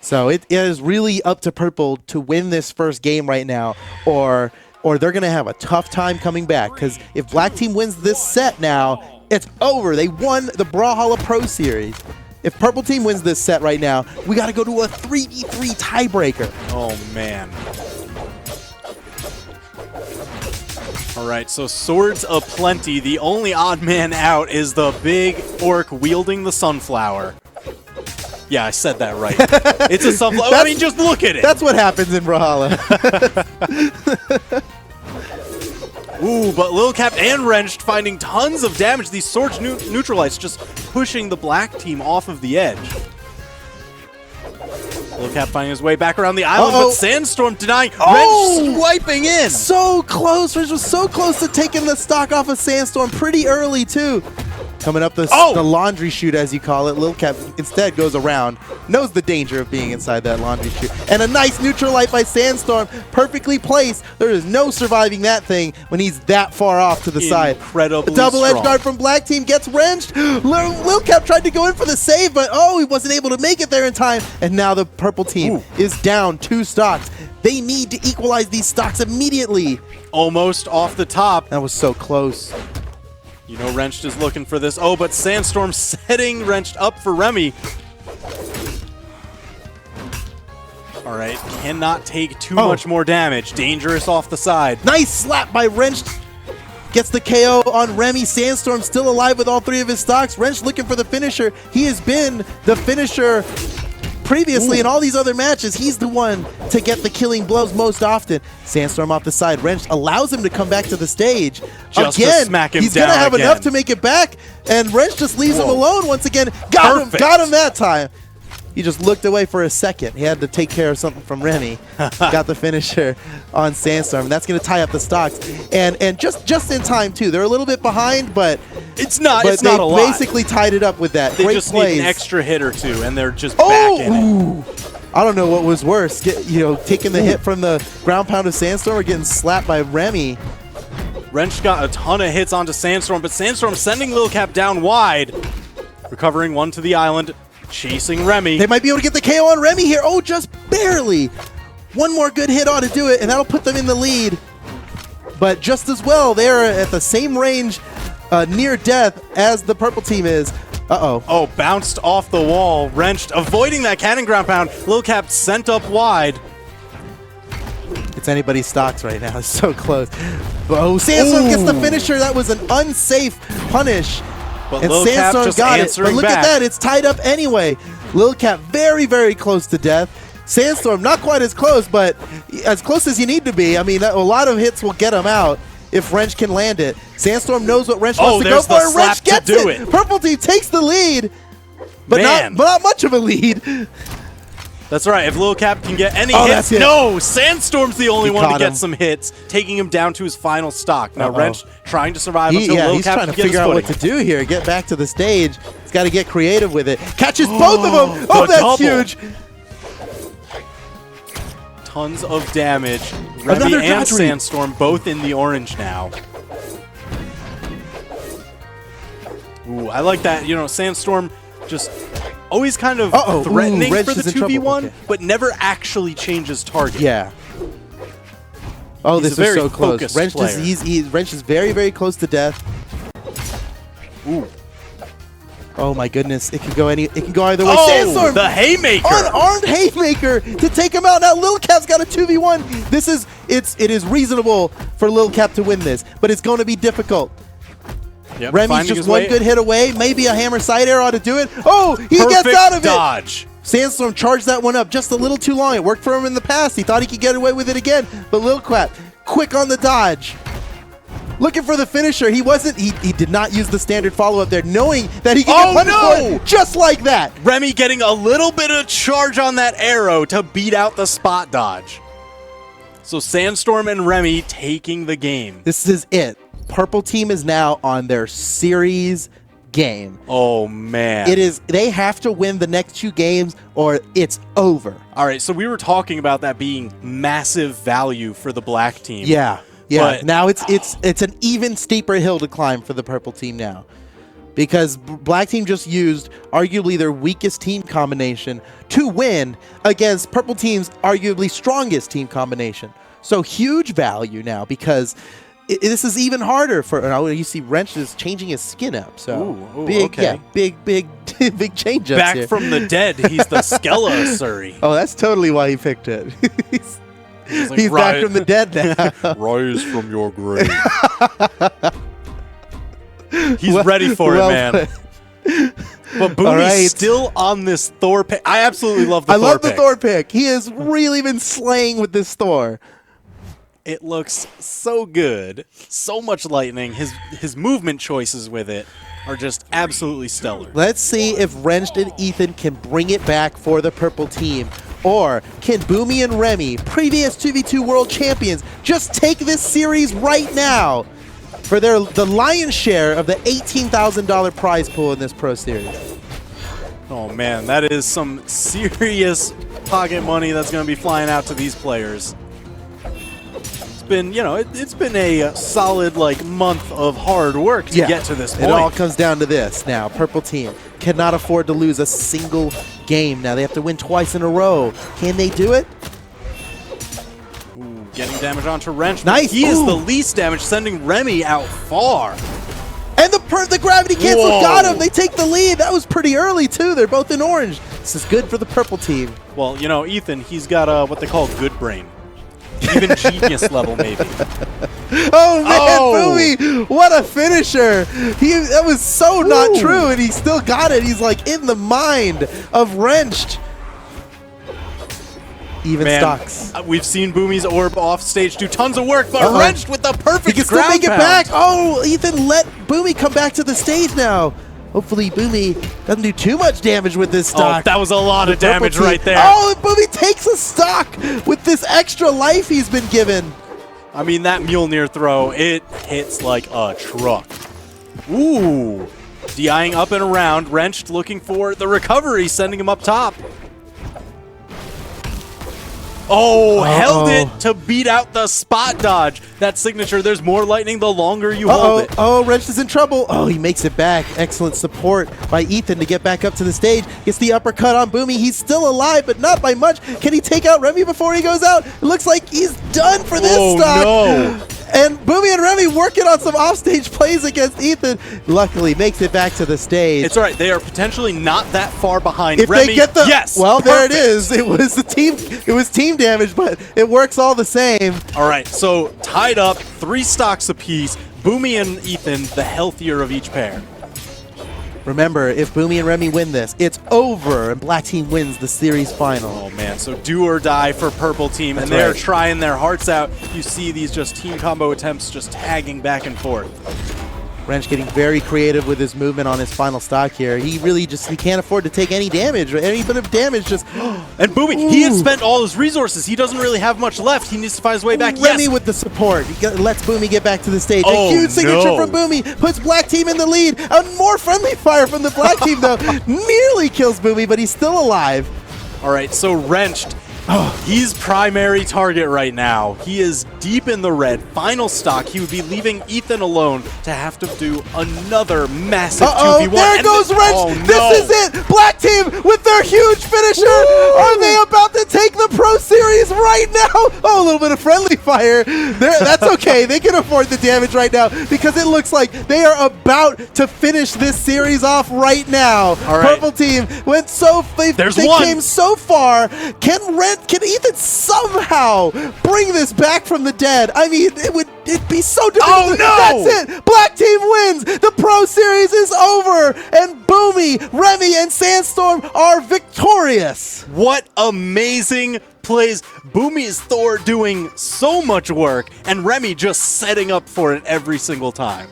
So it is really up to purple to win this first game right now, or they're going to have a tough time coming back, because if black team wins this set now, it's over. They won the Brawlhalla Pro Series. If purple team wins this set right now, we got to go to a 3v3 tiebreaker. Oh, man. All right, so swords aplenty. The only odd man out is the big orc wielding the sunflower. Yeah, I said that right. It's a sunflower. I mean, just look at it. That's what happens in Brawlhalla. Ooh, but Lil Cap and Wrenched finding tons of damage. These swords neutralize, just pushing the black team off of the edge. Lil Cap finding his way back around the island, but Sandstorm denying. Wrenched swiping in. So close. Wrenched was so close to taking the stock off of Sandstorm pretty early, too. Coming up the laundry chute, as you call it. Lil Cap instead goes around. Knows the danger of being inside that laundry chute. And a nice neutral light by Sandstorm. Perfectly placed. There is no surviving that thing when he's that far off to the side. Incredibly Double edge strong. guard from black team gets wrenched. Lil Cap tried to go in for the save, but he wasn't able to make it there in time. And now the purple team is down 2 stocks. They need to equalize these stocks immediately. Almost off the top. That was so close. You know Wrenched is looking for this. Oh, but Sandstorm setting Wrenched up for Remy. All right, cannot take too much more damage. Dangerous off the side. Nice slap by Wrenched. Gets the KO on Remy. Sandstorm still alive with all 3 of his stocks. Wrenched looking for the finisher. He has been the finisher previously in all these other matches. He's the one to get the killing blows most often. Sandstorm off the side. Wrenched allows him to come back to the stage. Just to again, smack him he's down going to have again. enough to make it back, and Wrenched just leaves him alone once again. Got him that time. He just looked away for a second. He had to take care of something from Remy. Got the finisher on Sandstorm. And that's going to tie up the stocks. And just in time, too. They're a little bit behind, but it's not a lot. They basically tied it up with that. They Great just plays. need an extra hit or two, and they're just back in it. I don't know what was worse. Taking the hit from the ground pound of Sandstorm or getting slapped by Remy. Wrenched got a ton of hits onto Sandstorm, but Sandstorm sending Lil Cap down wide. Recovering one to the island. Chasing Remy. They might be able to get the KO on Remy here. Oh, just barely. One more good hit ought to do it, and that'll put them in the lead. But just as well, they're at the same range near death as the purple team is. Uh-oh. Oh, bounced off the wall. Wrenched, avoiding that cannon ground pound. Lil Cap sent up wide. It's anybody's stocks right now. It's so close. Oh, Sandstorm gets the finisher. That was an unsafe punish. But And Lil Cap Sandstorm just got it. answering But look back. at that. It's tied up anyway. Lil Cap very, very close to death. Sandstorm not quite as close, but as close as you need to be. I mean, a lot of hits will get him out if Wrench can land it. Sandstorm knows what Wrench wants to go there's the for, and Wrench slap to gets do it. it. Purple team takes the lead, but not much of a lead. That's right. If Lil Cap can get any Oh, hits, that's it. no! Sandstorm's the only He one to caught get him. some hits, taking him down to his final stock. Now Wrench trying to survive He- until yeah, Lil he's Cap trying can to get his figure out what footing. to do here. Get back to the stage. He's got to get creative with it. Catches both of them. Oh, the that's double. huge. Tons of damage. Remy Another and dodge read. Sandstorm both in the orange now. Ooh, I like that. Sandstorm just always kind of threatening Wrench for the is in trouble. 2v1, Okay. but never actually changes target. Yeah. Oh, He's this a is very so close. focused Wrench player. Wrench is very, very close to death. Ooh. Oh my goodness! It can go either way. Oh, Sandstorm, the haymaker! unarmed haymaker to take him out. Now Lil Cap's got a 2v1. It is reasonable for Lil Cap to win this, but it's going to be difficult. Yep, Remy's finding just his one way. good hit away. Maybe a hammer side air ought to do it. Oh, he Perfect gets out of it. dodge. Sandstorm charged that one up just a little too long. It worked for him in the past. He thought he could get away with it again, but Lil Cap, quick on the dodge. Looking for the finisher. He did not use the standard follow-up there, knowing that he could get punished for it just like that. Remy getting a little bit of charge on that arrow to beat out the spot dodge. So Sandstorm and Remy taking the game. This is it. Purple team is now on their series game. Oh, man. They have to win the next 2 games or it's over. All right, so we were talking about that being massive value for the black team. Yeah. But- now it's an even steeper hill to climb for the purple team now. Because black team just used arguably their weakest team combination to win against purple team's arguably strongest team combination. So huge value now because this is even harder for. You see, Wrench is changing his skin up. So Ooh, big, okay. yeah, big change ups Back here. from the dead, he's the Skella Asuri. Oh, that's totally why he picked it. He's like, He's back from the dead now. Rise from your grave. He's ready for it, man. put. But Boomy's right. still on this Thor pick. I absolutely love the I Thor love the pick. Thor pick. He has really been slaying with this Thor. It looks so good. So much lightning. His movement choices with it are just absolutely stellar. Let's see if Wrenched and Ethan can bring it back for the purple team. Or can Boomy and Remy, previous 2v2 world champions, just take this series right now for the lion's share of the $18,000 prize pool in this Pro Series? Oh man, that is some serious pocket money that's going to be flying out to these players. It's been, it's been a solid month of hard work to get to this point. It all comes down to this now. Purple team cannot afford to lose a single game. Now they have to win twice in a row. Can they do it? Ooh, getting damage onto Wrench. Nice. He is Ooh. the least damage, sending Remy out far. And the gravity cancel Whoa. got him. They take the lead. That was pretty early too. They're both in orange. This is good for the purple team. Well, Ethan, he's got what they call good brain. Even genius level, maybe. Oh man, Boomy! What a finisher! That was so not true, and he still got it. He's in the mind of Wrenched. Even stocks. We've seen Boomy's orb off stage do tons of work, but Wrenched with the perfect He can still ground make it pound. back. Oh, Ethan let Boomy come back to the stage now. Hopefully Boomy doesn't do too much damage with this stock. Oh, that was a lot of damage right there. Oh, and Boomy takes a stock with this extra life he's been given. I mean, that Mjolnir throw, it hits like a truck. Ooh. DIing up and around. Wrenched looking for the recovery, sending him up top. Oh, held it to beat out the spot dodge. That signature, there's more lightning the longer you hold it. Oh, Wrenched is in trouble. Oh, he makes it back. Excellent support by Ethan to get back up to the stage. Gets the uppercut on Boomy. He's still alive, but not by much. Can he take out Remy before he goes out? It looks like he's done for this stock. No. And Boomy and Remy working on some offstage plays against Ethan. Luckily, makes it back to the stage. It's all right. They are potentially not that far behind. If Remy, they get the yes, there it is. It was the team. It was team damage, but it works all the same. All right, so tied up, 3 stocks apiece. Boomy and Ethan, the healthier of each pair. Remember, if Boomy and Remy win this, it's over, and Black Team wins the series final. Oh man, so do or die for Purple Team, and they're trying their hearts out. You see these just team combo attempts just tagging back and forth. Wrench getting very creative with his movement on his final stock here. He really he can't afford to take any damage. Any bit of damage just... And Boomy, he had spent all his resources. He doesn't really have much left. He needs to find his way back. Remy with the support. He lets Boomy get back to the stage. Oh, a huge signature from Boomy puts Black Team in the lead. A more friendly fire from the Black Team, though. Nearly kills Boomy, but he's still alive. All right, so Wrenched. He's primary target right now. He is deep in the red. Final stock. He would be leaving Ethan alone to have to do another massive 2v1. There goes Wrench. Oh, no. This is it. Black Team with their huge finisher. Are they about to take the Pro Series right now? Oh, a little bit of friendly fire. That's okay. They can afford the damage right now because it looks like they are about to finish this series off right now. All right. Purple Team went they came so far. Can Ethan somehow bring this back from the dead? I mean, it'd be so difficult. Oh, no! That's it. Black Team wins. The Pro Series is over, and Boomy, Remy, and Sandstorm are victorious. What amazing plays. Boomy is Thor doing so much work, and Remy just setting up for it every single time.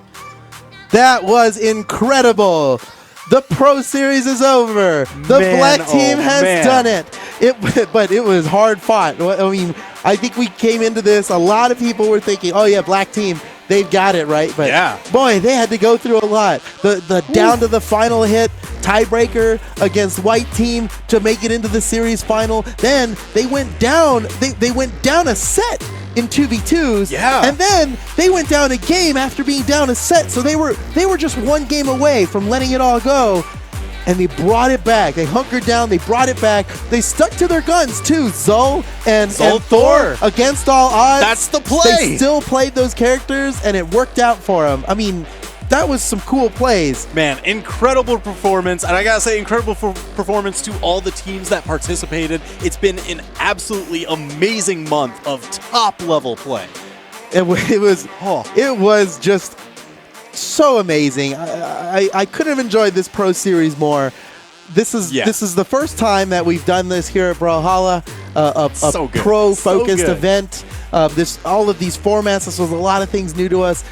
That was incredible. The Pro Series is over. The Black Team has done it. But it was hard fought. I mean, I think we came into this, a lot of people were thinking, oh yeah, Black Team, they've got it, right? But boy, they had to go through a lot. The down to the final hit, tiebreaker against White Team to make it into the series final. Then they went down, they went down a set in 2v2s. Yeah. And then they went down a game after being down a set. So they were just one game away from letting it all go. And they brought it back. They hunkered down. They brought it back. They stuck to their guns too. Zul and Thor against all odds. That's the play. They still played those characters, and it worked out for them. I mean, that was some cool plays. Man, incredible performance. And I gotta say, incredible performance to all the teams that participated. It's been an absolutely amazing month of top-level play. It was just so amazing. I couldn't have enjoyed this Pro Series more. This is the first time that we've done this here at Brawlhalla, a pro-focused event. All of these formats. This was a lot of things new to us.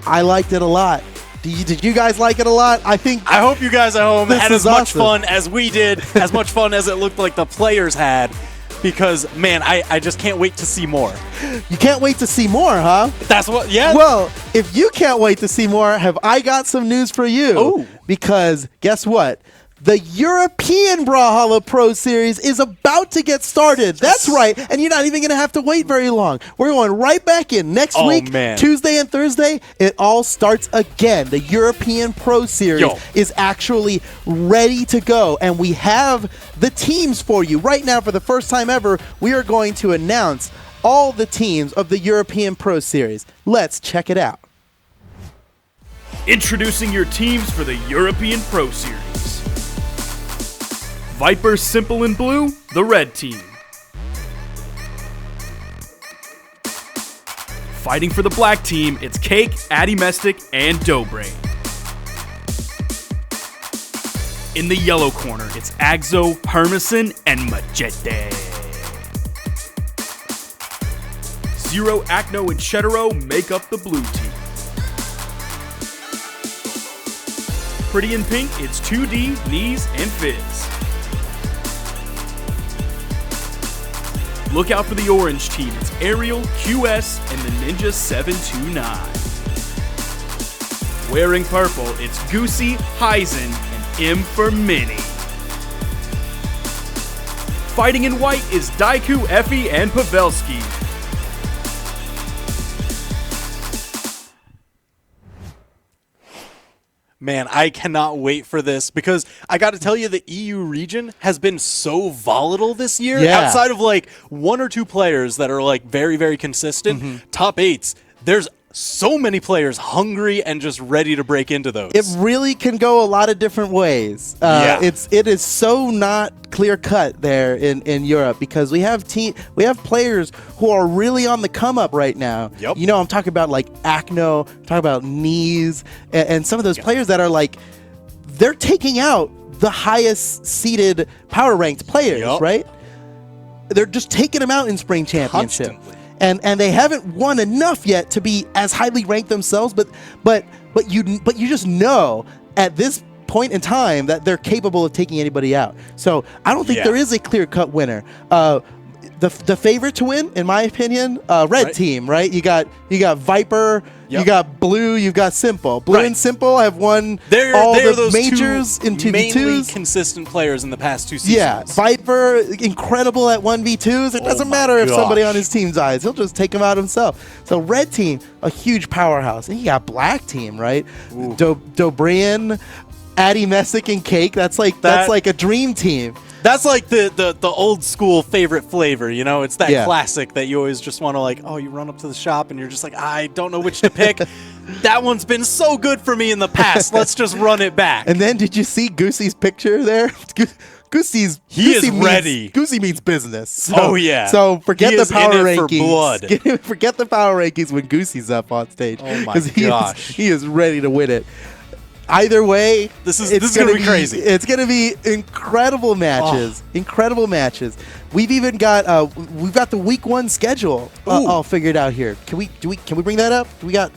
I liked it a lot. Did you guys like it a lot? I hope you guys at home had as much awesome. fun as we did, as much fun as it looked like the players had. Because, man, I just can't wait to see more. You can't wait to see more, huh? That's what, yeah. Well, if you can't wait to see more, have I got some news for you. Oh. Because guess what? The European Brawlhalla Pro Series is about to get started. That's right. And you're not even going to have to wait very long. We're going right back in next week, Tuesday and Thursday. It all starts again. The European Pro Series is actually ready to go. And we have the teams for you. Right now, for the first time ever, we are going to announce all the teams of the European Pro Series. Let's check it out. Introducing your teams for the European Pro Series. Viper Simple and Blue, the red team. Fighting for the black team, it's Cake, Addy Mestic, and Doughbrain. In the yellow corner, it's Agzo, Hermison, and Majete. Zero, Acno, and Cheddaro make up the blue team. pretty in pink, it's 2D, Knees, and Fizz. Look out for the orange team. It's Ariel, QS, and the Ninja 729. Wearing purple, it's Goosey, Heisen, and M for Mini. Fighting in white is Daiku, Effie, and Pavelski. Man, I cannot wait for this because I got to tell you, the EU region has been so volatile this year. Yeah. Outside of like one or two players that are like very, very consistent, top eights, there's so many players hungry and just ready to break into those. It really can go a lot of different ways. It is so not clear cut there in Europe because we have players who are really on the come up right now. Yep. You know, I'm talking about like Acno, I'm talking about Knees, and some of those players that are like, they're taking out the highest seeded power ranked players, right? They're just taking them out in Spring Championship. Constantly. And they haven't won enough yet to be as highly ranked themselves, but you just know at this point in time that they're capable of taking anybody out. So I don't think there is a clear-cut winner. The favorite to win, in my opinion, red team, right? You got Viper, you got Blue, you've got Simple. Blue and Simple have won all the majors in 2v2s. Mainly consistent players in the past two seasons. Yeah, Viper, incredible at 1v2s. It doesn't matter if somebody on his team dies. He'll just take him out himself. So red team, a huge powerhouse. And you got black team, right? Dobrian, Addy Messick, and Cake. That's like a dream team. That's like the old school favorite flavor, you know? It's that classic that you always just want to like, oh, you run up to the shop and you're just like, I don't know which to pick. That one's been so good for me in the past. Let's just run it back. And then did you see Goosey's picture there? Goosey ready. Goosey means business. So, So forget the power rankings. Forget the power rankings when Goosey's up on stage. Oh my gosh. He is ready to win it. Either way, this is going to be crazy. It's going to be incredible matches. Incredible matches. We've even got the week 1 schedule all figured out here. Can we bring that up? We got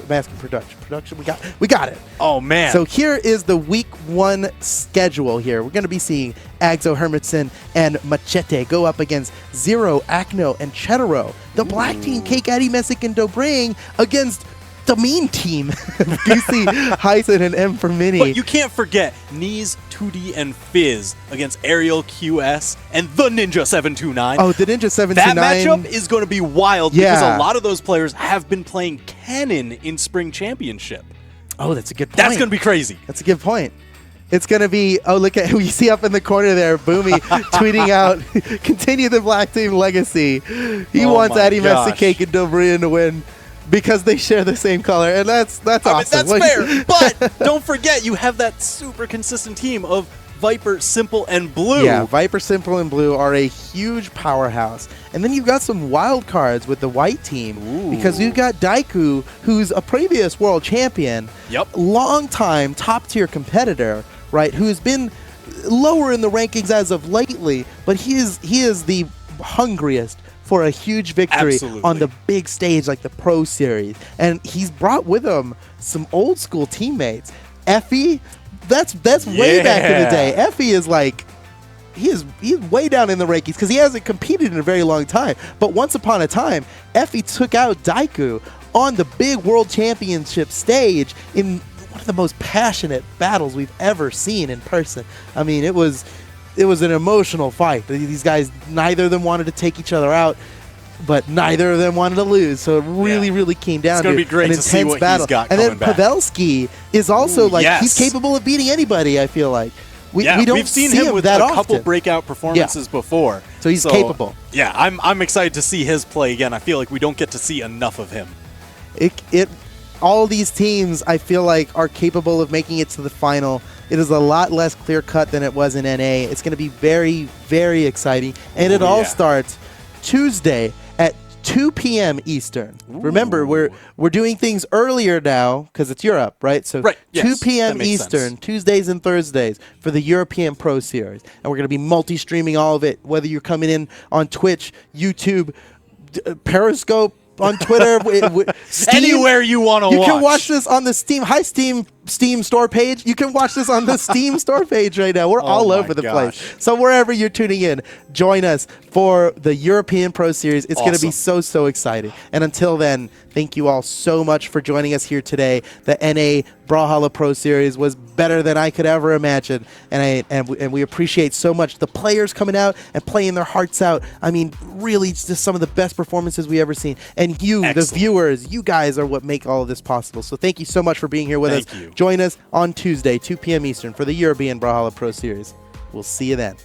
Mask production. We got it. Oh man. So here is the week 1 schedule here. We're going to be seeing Agzo Hermanson and Machete go up against Zero, Acno, and Chetero. The black team, Cake, Addy Messick, and Dobring against the mean team, Goosey, Heisen, and M for Mini. But you can't forget Knees, 2D, and Fizz against Ariel, QS, and the Ninja 729. Oh, the Ninja 729. That matchup is going to be wild because a lot of those players have been playing Canon in Spring Championship. Oh, that's a good point. That's going to be crazy. That's a good point. It's going to be, look at who you see up in the corner there, Boomy, tweeting out, continue the black team legacy. He wants Addy Messick, Cake, and Dobrian to win. Because they share the same color, and that's awesome. That's fair, but don't forget you have that super consistent team of Viper, Simple, and Blue. Yeah, Viper, Simple, and Blue are a huge powerhouse. And then you've got some wild cards with the white team because you've got Daiku, who's a previous world champion, long-time top-tier competitor, right, who's been lower in the rankings as of lately, but he is the hungriest for a huge victory on the big stage like the Pro Series. And he's brought with him some old school teammates. Effie, that's way back in the day. Effie is like, he's way down in the rankings because he hasn't competed in a very long time. But once upon a time, Effie took out Daiku on the big world championship stage in one of the most passionate battles we've ever seen in person. I mean, it was an emotional fight. These guys, neither of them wanted to take each other out, but neither of them wanted to lose. So it really came down to an intense battle. And then Pavelski is also he's capable of beating anybody, I feel like. We've seen him with a couple breaking performances before. So he's capable. Yeah, I'm excited to see his play again. I feel like we don't get to see enough of him. All these teams, I feel like, are capable of making it to the final. It is a lot less clear-cut than it was in NA. It's going to be very, very exciting. And it all starts Tuesday at 2 p.m. Eastern. Remember, we're doing things earlier now because it's Europe, right? So 2 p.m. Eastern, Tuesdays and Thursdays for the European Pro Series. And we're going to be multi-streaming all of it, whether you're coming in on Twitch, YouTube, Periscope, on Twitter, Steam, anywhere you want to watch. You can watch this on the Steam Steam store page. You can watch this on the Steam store page right now. We're all over the place. So wherever you're tuning in, join us for the European Pro Series. It's going to be so exciting. And until then, thank you all so much for joining us here today. The NA Brawlhalla Pro Series was better than I could ever imagine, and we appreciate so much the players coming out and playing their hearts out. I mean, really, it's just some of the best performances we ever seen. And you, the viewers, you guys are what make all of this possible. So thank you so much for being here with us. Join us on Tuesday, 2 p.m. Eastern, for the European Brawlhalla Pro Series. We'll see you then.